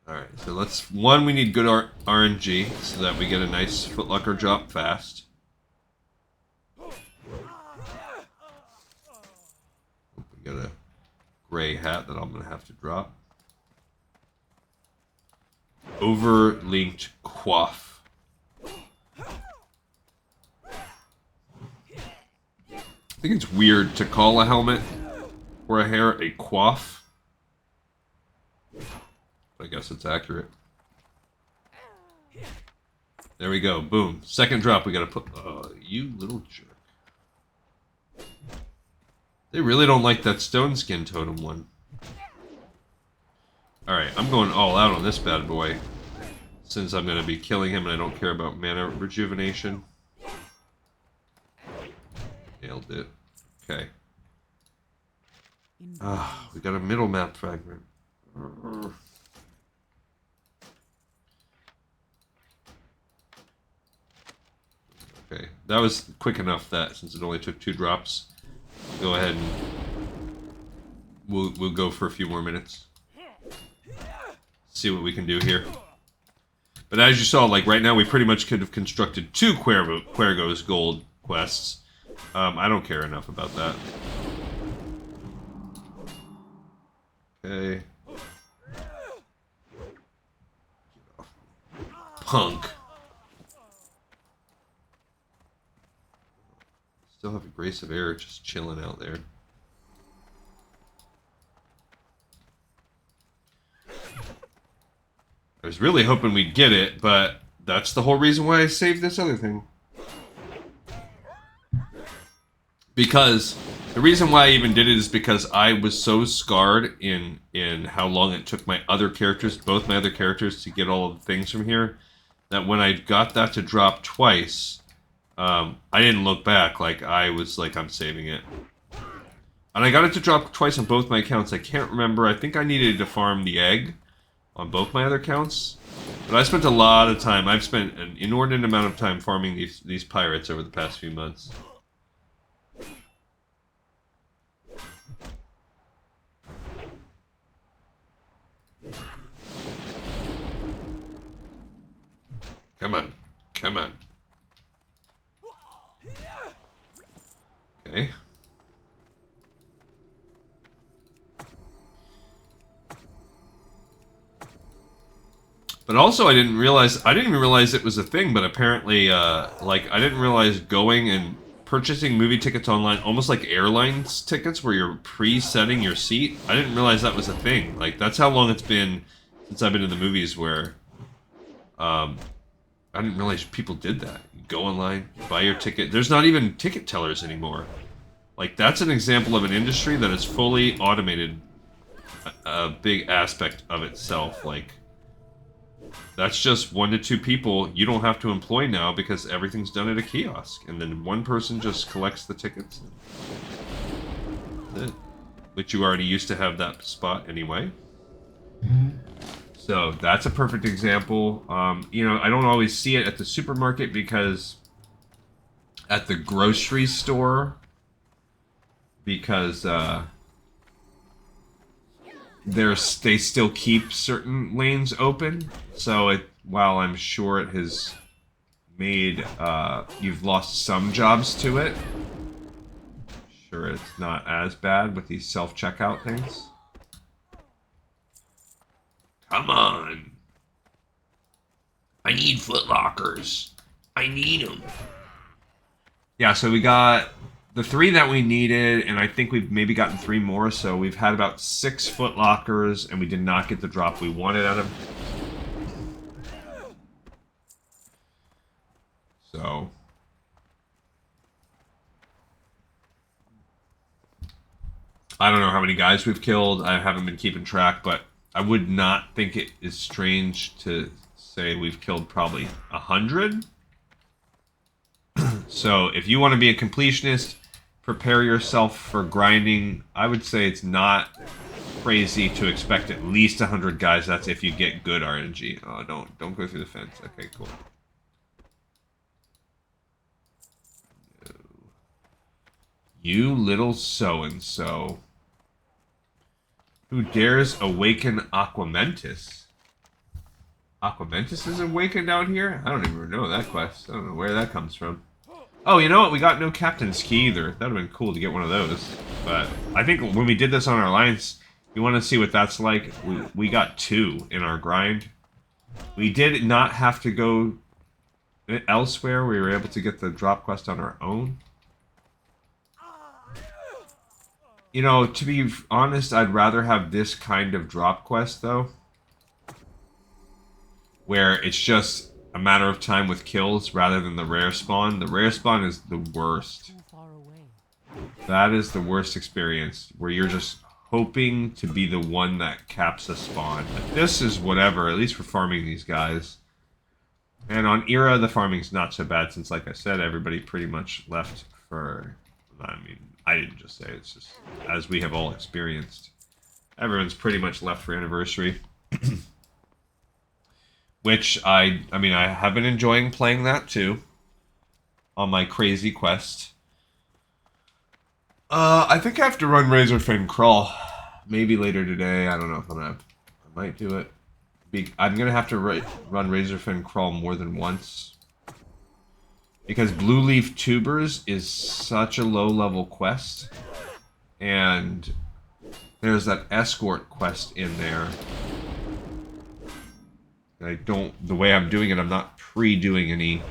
Alright, so we need good RNG so that we get a nice footlocker drop fast. We got a gray hat that I'm gonna have to drop. Overlinked coif. I think it's weird to call a helmet or a hair a coif. I guess it's accurate. There we go. Boom. Second drop we gotta put... you little jerk. They really don't like that stone skin totem one. Alright, I'm going all out on this bad boy. Since I'm gonna be killing him and I don't care about mana rejuvenation. Nailed it. Okay. We got a middle map fragment. Okay, that was quick enough that since it only took 2 drops, go ahead and we'll go for a few more minutes. See what we can do here. But as you saw, like right now, we pretty much could have constructed 2 Cuervo's gold quests. I don't care enough about that. Okay. Punk. Still have a Grace of Air just chilling out there. I was really hoping we'd get it, but that's the whole reason why I saved this other thing. Because the reason why I even did it is because I was so scarred in how long it took my other characters, both my other characters, to get all of the things from here, that when I got that to drop twice, I didn't look back. Like, I was like, I'm saving it. And I got it to drop twice on both my accounts. I can't remember. I think I needed to farm the egg on both my other accounts. But I spent a lot of time. I've spent an inordinate amount of time farming these pirates over the past few months. Come on. Come on. Okay. But also I didn't even realize it was a thing, but apparently, like, I didn't realize going and purchasing movie tickets online, almost like airlines tickets, where you're pre-setting your seat. I didn't realize that was a thing. Like, that's how long it's been since I've been to the movies where, I didn't realize people did that. You go online, buy your ticket. There's not even ticket tellers anymore. Like, that's an example of an industry that is fully automated, a big aspect of itself. Like, that's just 1 to 2 people you don't have to employ now because everything's done at a kiosk. And then one person just collects the tickets. That's it. Which you already used to have that spot anyway. So that's a perfect example. You know, I don't always see it at the supermarket because at the grocery store, because they still keep certain lanes open. So while I'm sure it has made you've lost some jobs to it, sure it's not as bad with these self-checkout things. Come on. I need footlockers. I need them. Yeah, so we got the 3 that we needed, and I think we've maybe gotten 3 more, so we've had about 6 footlockers, and we did not get the drop we wanted out of them. So... I don't know how many guys we've killed. I haven't been keeping track, but I would not think it is strange to say we've killed probably 100. So if you want to be a completionist, prepare yourself for grinding. I would say it's not crazy to expect at least 100 guys. That's if you get good RNG. Oh, don't go through the fence. Okay, cool. No. You little so-and-so. Who dares awaken Aquamentus? Aquamentus is awakened out here? I don't even know that quest. I don't know where that comes from. Oh, you know what? We got no Captain's Key either. That would have been cool to get one of those. But I think when we did this on our alliance, you want to see what that's like. We got 2 in our grind. We did not have to go elsewhere. We were able to get the drop quest on our own. You know, to be honest, I'd rather have this kind of drop quest, though. Where it's just a matter of time with kills rather than the rare spawn. The rare spawn is the worst. Too far away. That is the worst experience, where you're just hoping to be the one that caps a spawn. But this is whatever, at least for farming these guys. And on Era, the farming's not so bad, since, like I said, everybody pretty much left for... I mean, I didn't just say it, it's just, as we have all experienced, everyone's pretty much left for Anniversary. Which, I mean, I have been enjoying playing that, too. On my crazy quest. I think I have to run Razorfin Crawl. Maybe later today, I don't know if I'm gonna... I might do it. I'm gonna have to run Razorfin Crawl more than once. Because Blue Leaf Tubers is such a low-level quest. And there's that escort quest in there. The way I'm doing it, I'm not pre-doing any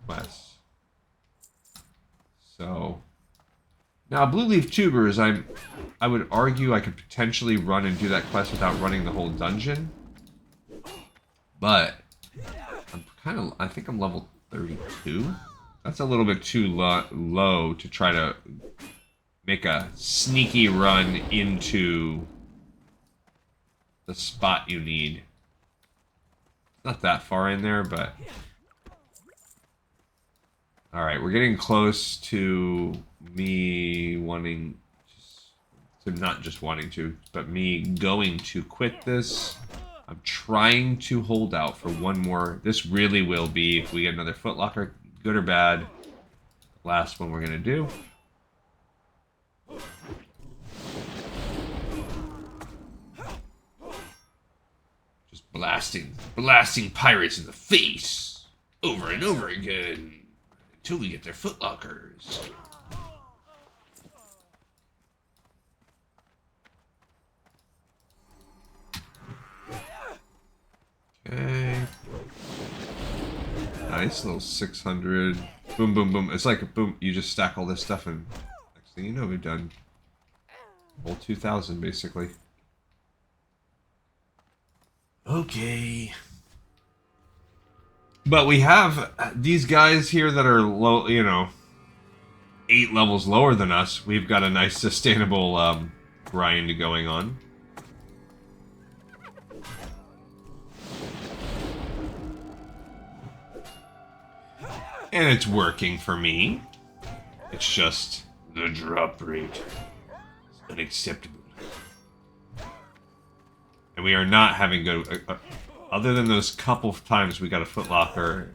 quests. So, now Blue Leaf Tubers, I would argue I could potentially run and do that quest without running the whole dungeon. But, I think I'm level 32. That's a little bit too low to try to make a sneaky run into the spot you need. Not that far in there, but... Alright, we're getting close to me wanting... not just wanting to, but me going to quit this. I'm trying to hold out for one more. This really will be, if we get another footlocker, good or bad, the last one we're going to do. Blasting pirates in the face over and over again until we get their footlockers. Okay. Nice little 600. Boom, boom, boom. It's like a boom. You just stack all this stuff and next thing you know, we've done whole 2,000 basically. Okay. But we have these guys here that are low, 8 levels lower than us. We've got a nice sustainable grind going on. And it's working for me. It's just the drop rate is unacceptable. And we are not having good... other than those couple of times we got a footlocker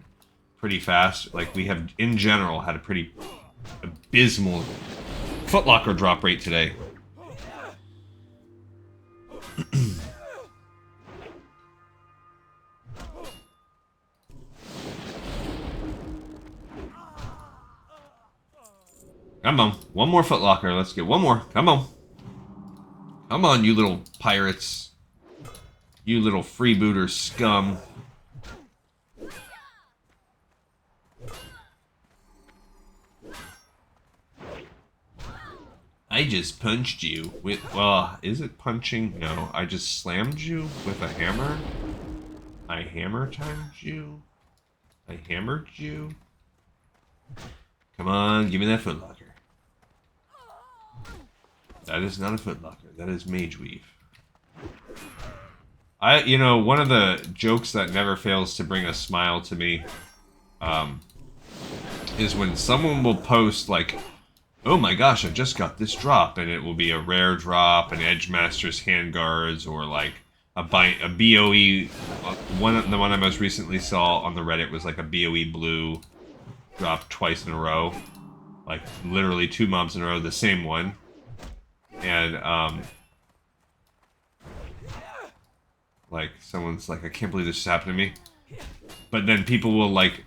pretty fast, like we have, in general, had a pretty abysmal footlocker drop rate today. Come on, one more footlocker. Let's get one more. Come on. Come on, you little pirates. You little freebooter scum. I just punched you with, well, is it punching? No, I just slammed you with a hammer. I hammer timed you. I hammered you. Come on, give me that footlocker. That is not a footlocker. That is mage weave. You know, one of the jokes that never fails to bring a smile to me, is when someone will post like, oh my gosh, I just got this drop, and it will be a rare drop, an Edgemaster's Handguards, or like a BOE. The one I most recently saw on the Reddit was like a BOE blue drop twice in a row, like literally 2 mobs in a row, the same one, and like someone's like, I can't believe this happened to me, but then people will like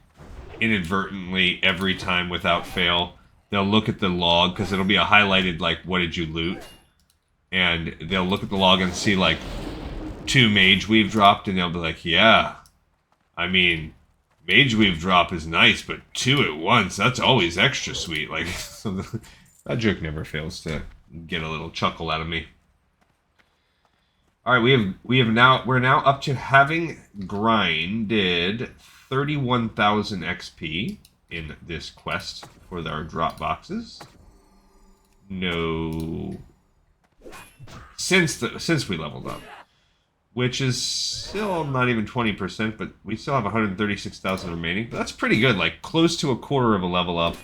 inadvertently every time without fail. They'll look at the log, because it'll be a highlighted, like, what did you loot? And they'll look at the log and see, like, 2 Mage Weave dropped, and they'll be like, yeah. I mean, Mage Weave drop is nice, but 2 at once, that's always extra sweet. Like, so that joke never fails to get a little chuckle out of me. Alright, we're now up to having grinded 31,000 XP in this quest for our drop boxes. No, since we leveled up, which is still not even 20%, but we still have 136,000 remaining. But that's pretty good, like close to a quarter of a level up.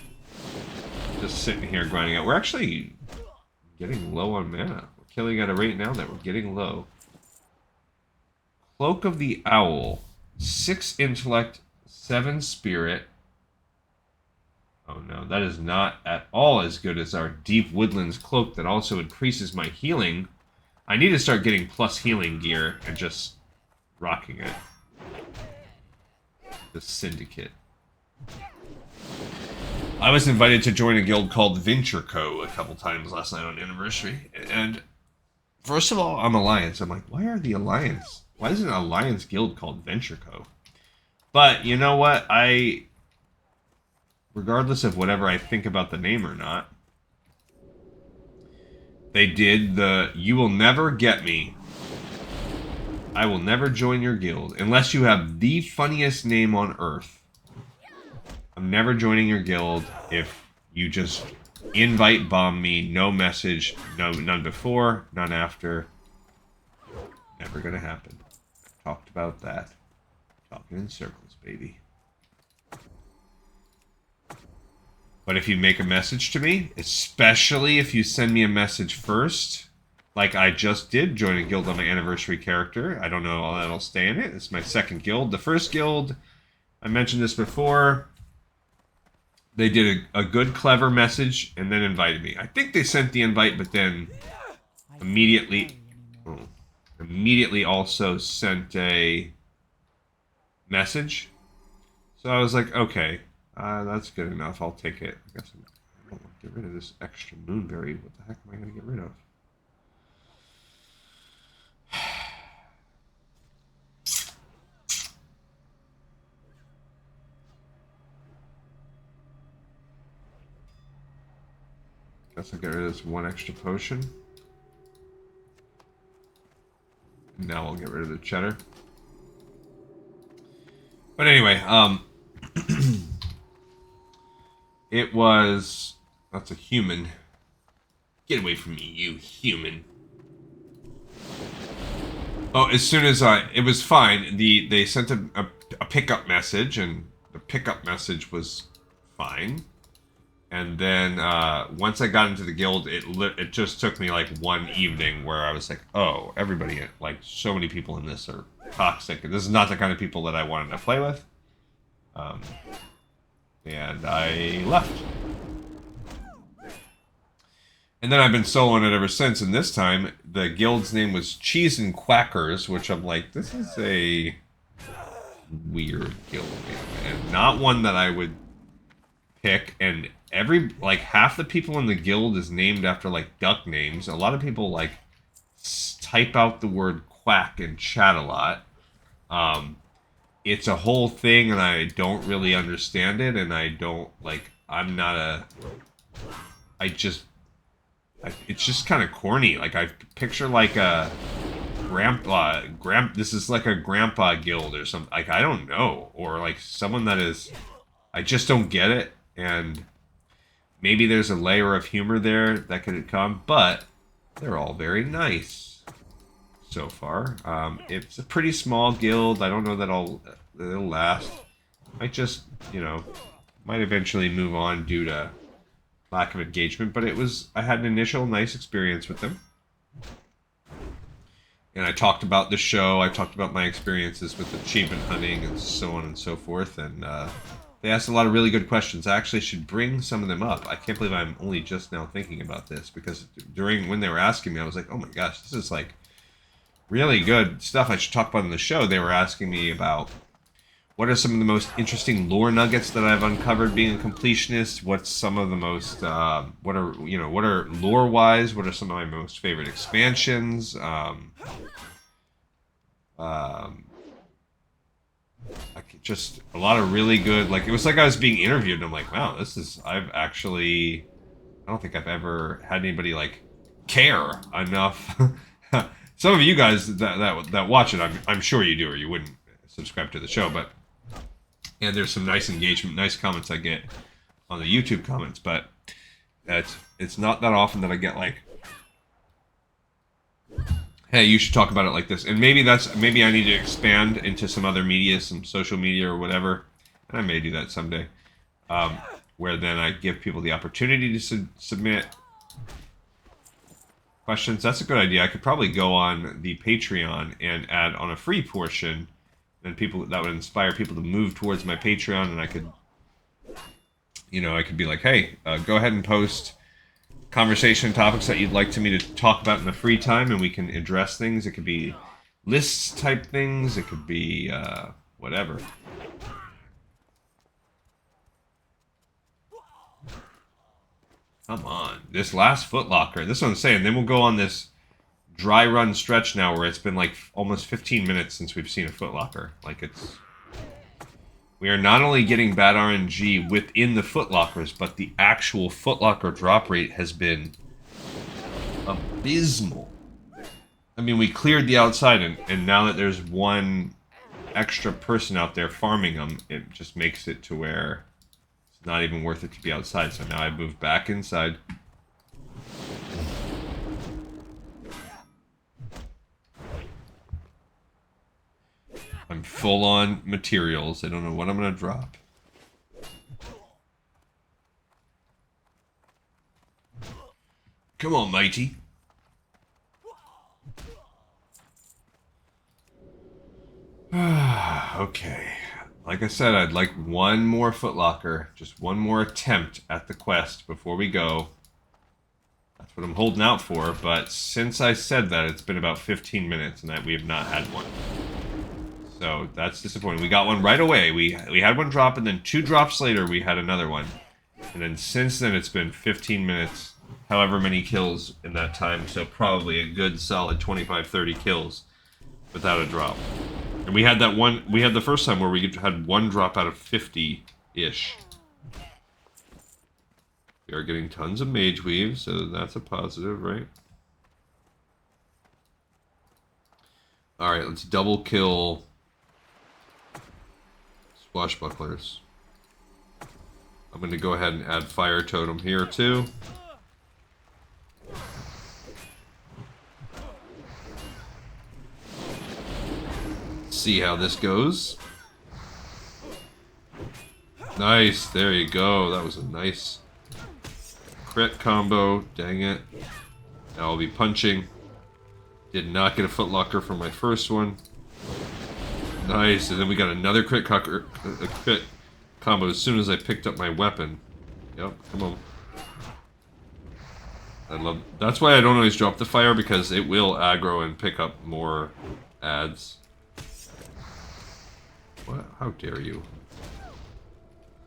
Just sitting here grinding out. We're actually getting low on mana. We're killing at a rate now that we're getting low. Cloak of the Owl, 6 intellect, 7 spirit. Oh no, that is not at all as good as our Deep Woodlands Cloak that also increases my healing. I need to start getting plus healing gear and just rocking it. The Syndicate. I was invited to join a guild called Venture Co. a couple times last night on Anniversary. And first of all, I'm Alliance. I'm like, why are the Alliance? Why is an Alliance guild called Venture Co.? But you know what? Regardless of whatever I think about the name or not, they did the, you will never get me. I will never join your guild unless you have the funniest name on earth. I'm never joining your guild if you just invite bomb me, no message, none before, none after. Never gonna happen. Talked about that. Talking in circles, baby. But if you make a message to me, especially if you send me a message first, like I just did, join a guild on my Anniversary character. I don't know how that'll stay in it. It's my second guild. The first guild, I mentioned this before, they did a good, clever message and then invited me. I think they sent the invite, but then immediately also sent a message. So I was like, okay. That's good enough. I'll take it. I guess I don't want to get rid of this extra moonberry. What the heck am I going to get rid of? Guess I'll get rid of this 1 extra potion. Now I'll get rid of the cheddar. But anyway, it was... That's a human. Get away from me, you human. Oh, as soon as it was fine. They sent a pickup message, and the pickup message was fine. And then once I got into the guild, it just took me like one evening where I was like, oh, everybody, like so many people in this are toxic. This is not the kind of people that I wanted to play with. And I left. And then I've been soloing it ever since, and this time, the guild's name was Cheese and Quackers, which I'm like, this is a weird guild name, and not one that I would pick, and half the people in the guild is named after, like, duck names. A lot of people, like, type out the word quack and chat a lot. It's a whole thing, and I don't really understand it, and I don't, like, I'm not a... it's just kind of corny. Like, I picture, like, a this is like a grandpa guild or something. Like, I don't know. Or, like, someone that is... I just don't get it, and maybe there's a layer of humor there that could come, but they're all very nice so far. It's a pretty small guild. I don't know that it'll last. Might just, might eventually move on due to lack of engagement, but I had an initial nice experience with them. And I talked about the show, I talked about my experiences with achievement hunting and so on and so forth, and they asked a lot of really good questions. I actually should bring some of them up. I can't believe I'm only just now thinking about this, because when they were asking me, I was like, oh my gosh, this is like really good stuff I should talk about in the show. They were asking me about what are some of the most interesting lore nuggets that I've uncovered being a completionist? What's some of the most, what are lore-wise, what are some of my most favorite expansions? Just a lot of really good, like, it was like I was being interviewed, and I'm like, wow, I don't think I've ever had anybody, like, care enough. Some of you guys that watch it, I'm sure you do, or you wouldn't subscribe to the show, but... And there's some nice engagement, nice comments I get on the YouTube comments, but it's not that often that I get like, hey, you should talk about it like this. And maybe I need to expand into some other media, some social media or whatever, and I may do that someday, where then I give people the opportunity to submit questions. That's a good idea. I could probably go on the Patreon and add on a free portion. And that would inspire people to move towards my Patreon, and I could be like, hey, go ahead and post conversation topics that you'd like me to talk about in the free time, and we can address things. It could be lists type things. It could be whatever. Come on, this last footlocker. This is what I'm saying. Then we'll go on this dry run stretch now where it's been like almost 15 minutes since we've seen a footlocker. Like, we are not only getting bad RNG within the footlockers, but the actual footlocker drop rate has been abysmal. I mean, we cleared the outside, and now that there's one extra person out there farming them, it just makes it to where it's not even worth it to be outside. So now I've moved back inside. I'm full on materials. I don't know what I'm going to drop. Come on, matey. Okay. Like I said, I'd like one more footlocker. Just one more attempt at the quest before we go. That's what I'm holding out for. But since I said that, it's been about 15 minutes and that we have not had one. So that's disappointing. We got one right away. We had one drop, and then 2 drops later we had another one. And then since then it's been 15 minutes, however many kills in that time. So probably a good solid 25-30 kills without a drop. And we had the first time where we had 1 drop out of 50-ish. We are getting tons of mage weave, so that's a positive, right? Alright, let's double kill swashbucklers. I'm going to go ahead and add fire totem here too. See how this goes. Nice, there you go. That was a nice crit combo. Dang it. Now I'll be punching. Did not get a footlocker from my first one. Nice, and then we got another crit combo as soon as I picked up my weapon. Yep, come on. That's why I don't always drop the fire, because it will aggro and pick up more ads. What? How dare you?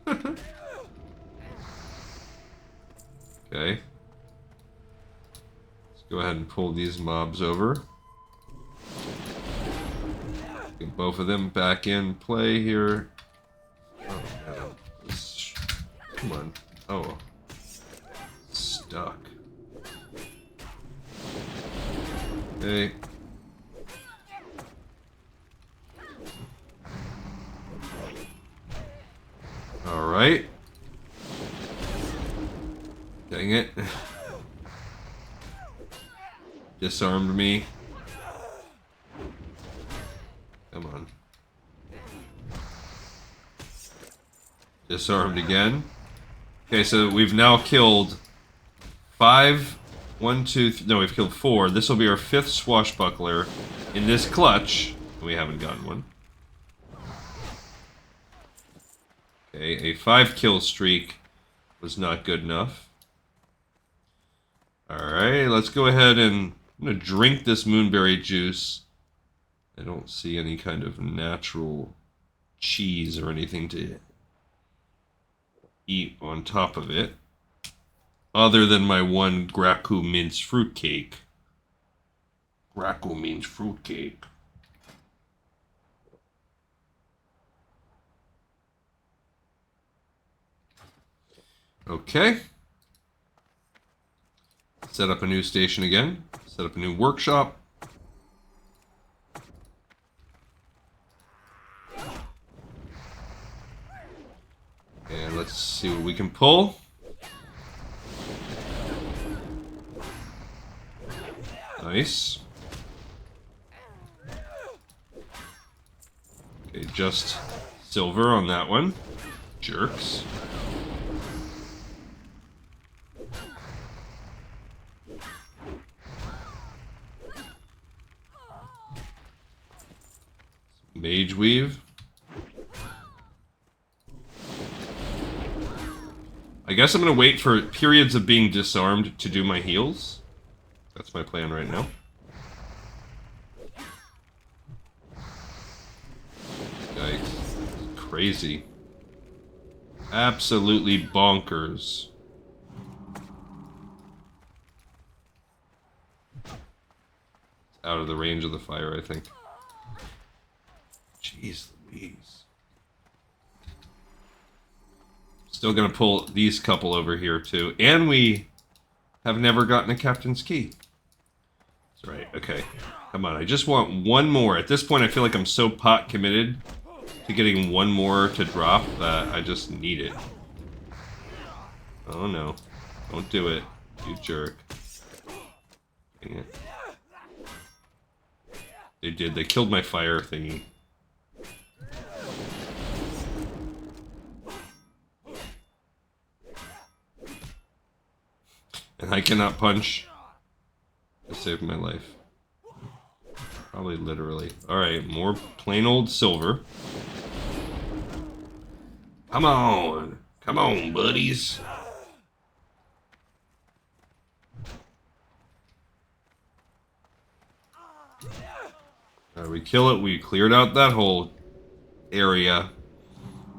Okay. Let's go ahead and pull these mobs over. both of them back in play here. Oh, no. Come on. Oh. Stuck. Okay. Alright. Dang it. Disarmed me. Come on. Disarmed again. Okay, so we've now killed 5. 1, 2, no, we've killed 4. This will be our 5th swashbuckler in this clutch. We haven't gotten one. Okay, a 5 kill streak was not good enough. Alright, let's go ahead and I'm gonna drink this moonberry juice. I don't see any kind of natural cheese or anything to eat on top of it. Other than my one Graku mince fruitcake. Graku means fruitcake. Okay. Set up a new station again. Set up a new workshop. And let's see what we can pull. Nice. Okay, just silver on that one. Jerks. Mage weave. I guess I'm gonna wait for periods of being disarmed to do my heals. That's my plan right now. Yikes. Crazy. Absolutely bonkers. It's out of the range of the fire, I think. Jeez Louise. Still gonna pull these couple over here too. And we have never gotten a captain's key. That's right, okay. Come on, I just want one more. At this point, I feel like I'm so pot committed to getting one more to drop that I just need it. Oh no. Don't do it, you jerk. Dang it. They did, they killed my fire thingy. And I cannot punch to save my life. Probably literally. Alright, more plain old silver. Come on! Come on, buddies! Alright, we kill it. We cleared out that whole area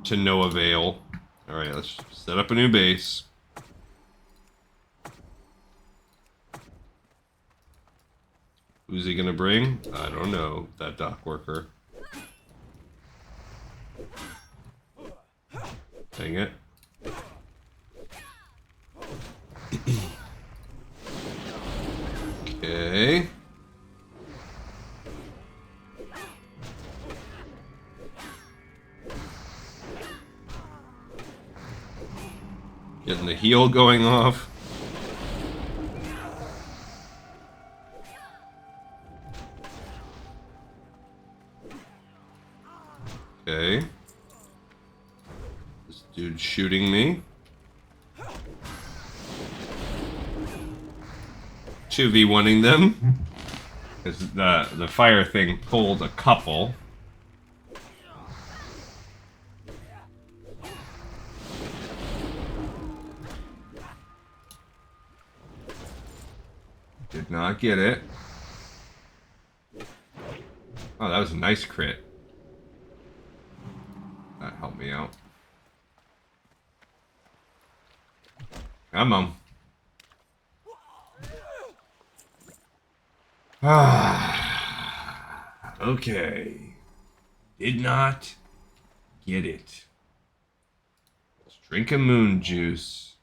to no avail. Alright, let's set up a new base. Who's he gonna bring? I don't know. That dock worker. Dang it. Okay. Getting the heal going off. Okay. This dude's shooting me. 2v1ing them. Because the fire thing pulled a couple. Did not get it. Oh, that was a nice crit. That helped me out. Come on. Ah. Okay. Did not get it. Let's drink a moon juice.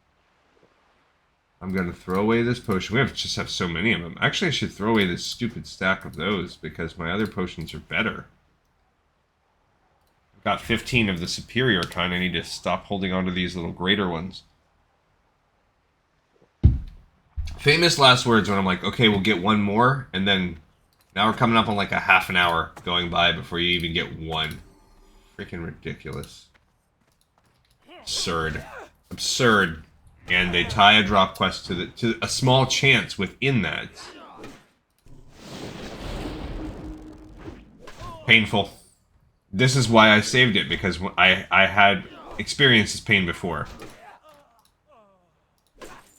I'm going to throw away this potion. We just have so many of them. Actually, I should throw away this stupid stack of those because my other potions are better. I've got 15 of the superior kind. I need to stop holding on to these little greater ones. Famous last words when I'm like, okay, we'll get one more. And then now we're coming up on like a half an hour going by before you even get one. Freaking ridiculous. Absurd. Absurd. And they tie a drop quest to a small chance within that. Painful. This is why I saved it, because I had experienced this pain before.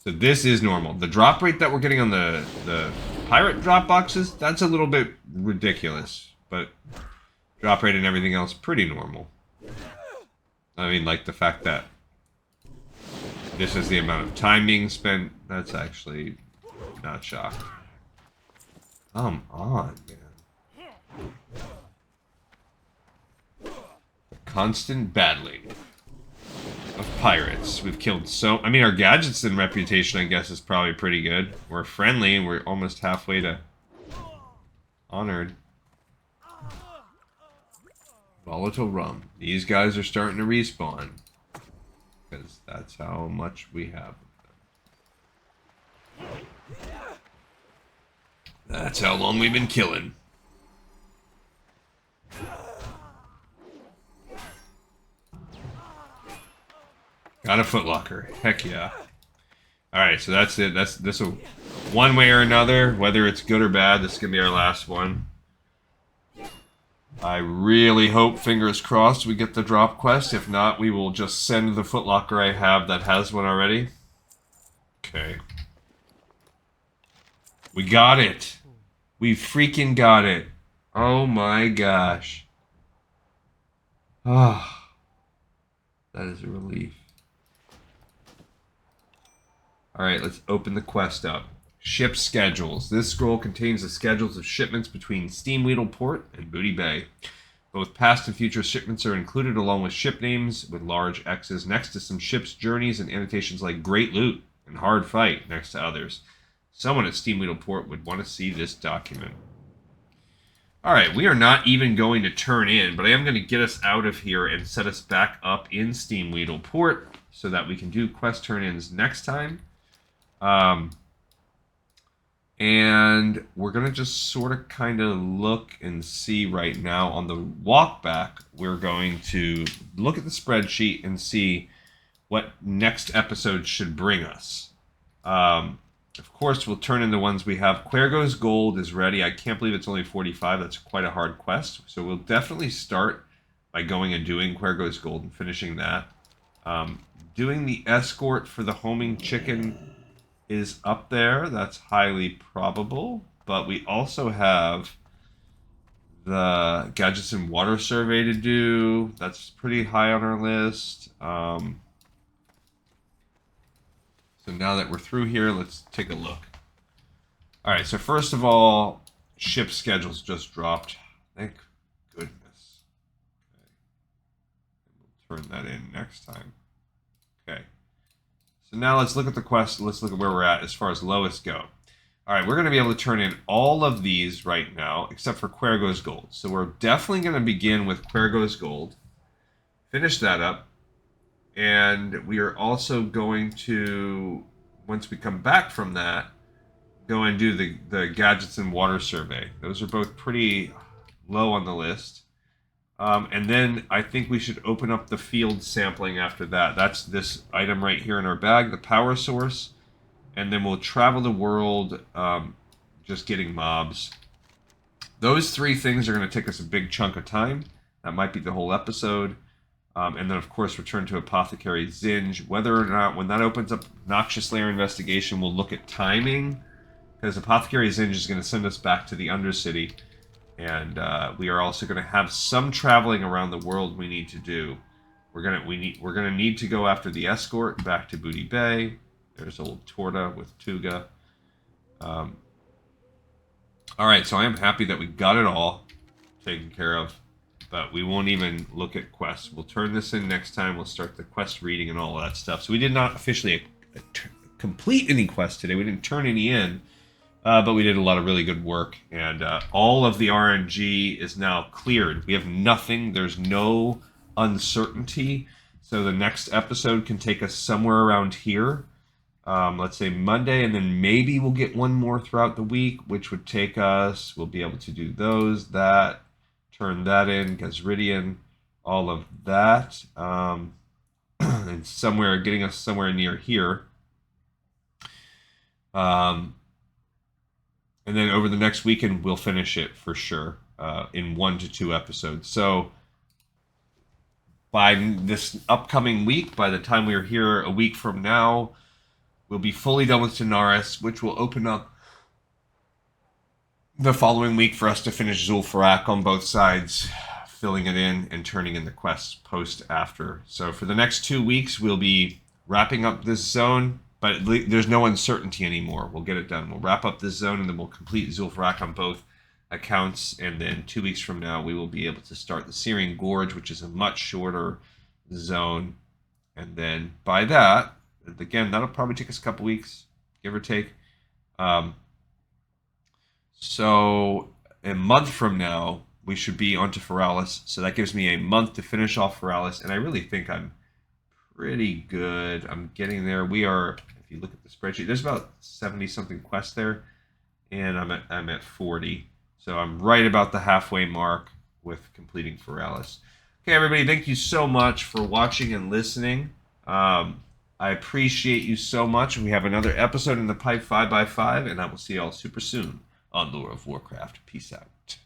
So this is normal. The drop rate that we're getting on the pirate drop boxes, that's a little bit ridiculous. But drop rate and everything else, pretty normal. I mean, like the fact that this is the amount of time being spent. That's actually not shocked. Come on, man. Constant battling of pirates. We've killed so... I mean, our Gadgetzin reputation, I guess, is probably pretty good. We're friendly, and we're almost halfway to honored. Volatile rum. These guys are starting to respawn. Because that's how much we have of them. That's how long we've been killing. Got a footlocker. Heck yeah. Alright, so that's it. This will, one way or another, whether it's good or bad, this is going to be our last one. I really hope, fingers crossed, we get the drop quest. If not, we will just send the footlocker I have that has one already. Okay. We got it. We freaking got it. Oh my gosh. Ah. That is a relief. Alright, let's open the quest up. Ship schedules. This scroll contains the schedules of shipments between Steamweedle Port and Booty Bay. Both past and future shipments are included along with ship names with large X's next to some ships' journeys and annotations like Great Loot and Hard Fight next to others. Someone at Steamweedle Port would want to see this document. Alright, we are not even going to turn in, but I am going to get us out of here and set us back up in Steamweedle Port so that we can do quest turn-ins next time. And we're going to just sort of kind of look and see right now on the walk back. We're going to look at the spreadsheet and see what next episode should bring us. Of course, we'll turn in the ones we have. Quergo's Gold is ready. I can't believe it's only 45. That's quite a hard quest. So we'll definitely start by going and doing Quergo's Gold and finishing that. Doing the escort for the homing chicken is up there. That's highly probable. But we also have the Gadgetzin Water Survey to do. That's pretty high on our list. So now that we're through here, let's take a look. Alright, so first of all, ship schedules just dropped. Thank goodness. Okay. We'll turn that in next time. Okay. So now let's look at the quest. Let's look at where we're at as far as lowest go. Alright, we're going to be able to turn in all of these right now, except for Quergo's Gold. So we're definitely going to begin with Quergo's Gold. Finish that up. And we are also going to, once we come back from that, go and do the Gadgetzin Water Survey. Those are both pretty low on the list. And then I think we should open up the field sampling after that. That's this item right here in our bag, the power source. And then we'll travel the world just getting mobs. Those three things are going to take us a big chunk of time. That might be the whole episode. And then, of course, return to Apothecary Zinj. Whether or not, when that opens up Noxious Lair Investigation, we'll look at timing. Because Apothecary Zinj is going to send us back to the Undercity. And we are also going to have some traveling around the world we need to do. We're gonna need to go after the escort back to Booty Bay. There's old Torta with Tuga. All right, so I am happy that we got it all taken care of. but we won't even look at quests. We'll turn this in next time. We'll start the quest reading and all of that stuff. So we did not officially complete any quests today. We didn't turn any in, but we did a lot of really good work. And all of the RNG is now cleared. We have nothing. There's no uncertainty. So the next episode can take us somewhere around here. Let's say Monday, and then maybe we'll get one more throughout the week, which would take us, we'll be able to do those, that, turn that in, Gazridian, all of that, and somewhere, getting us somewhere near here. And then over the next weekend, we'll finish it for sure, in 1 to 2 episodes. So by this upcoming week, by the time we're here a week from now, we'll be fully done with Tanaris, which will open up the following week for us to finish Zul'Farrak on both sides, filling it in and turning in the quests post after. So for the next 2 weeks, we'll be wrapping up this zone, but there's no uncertainty anymore. We'll get it done. We'll wrap up this zone, and then we'll complete Zul'Farrak on both accounts. And then 2 weeks from now, we will be able to start the Syrian Gorge, which is a much shorter zone. And then by that, again, that'll probably take us a couple weeks, give or take. So a month from now, we should be onto Feralis. So that gives me a month to finish off Feralis, and I really think I'm pretty good. I'm getting there. We are, if you look at the spreadsheet, there's about 70-something quests there, and I'm at 40. So I'm right about the halfway mark with completing Feralis. Okay, everybody, thank you so much for watching and listening. I appreciate you so much. We have another episode in the pipe 5x5, and I will see you all super soon on Lore of Warcraft. Peace out.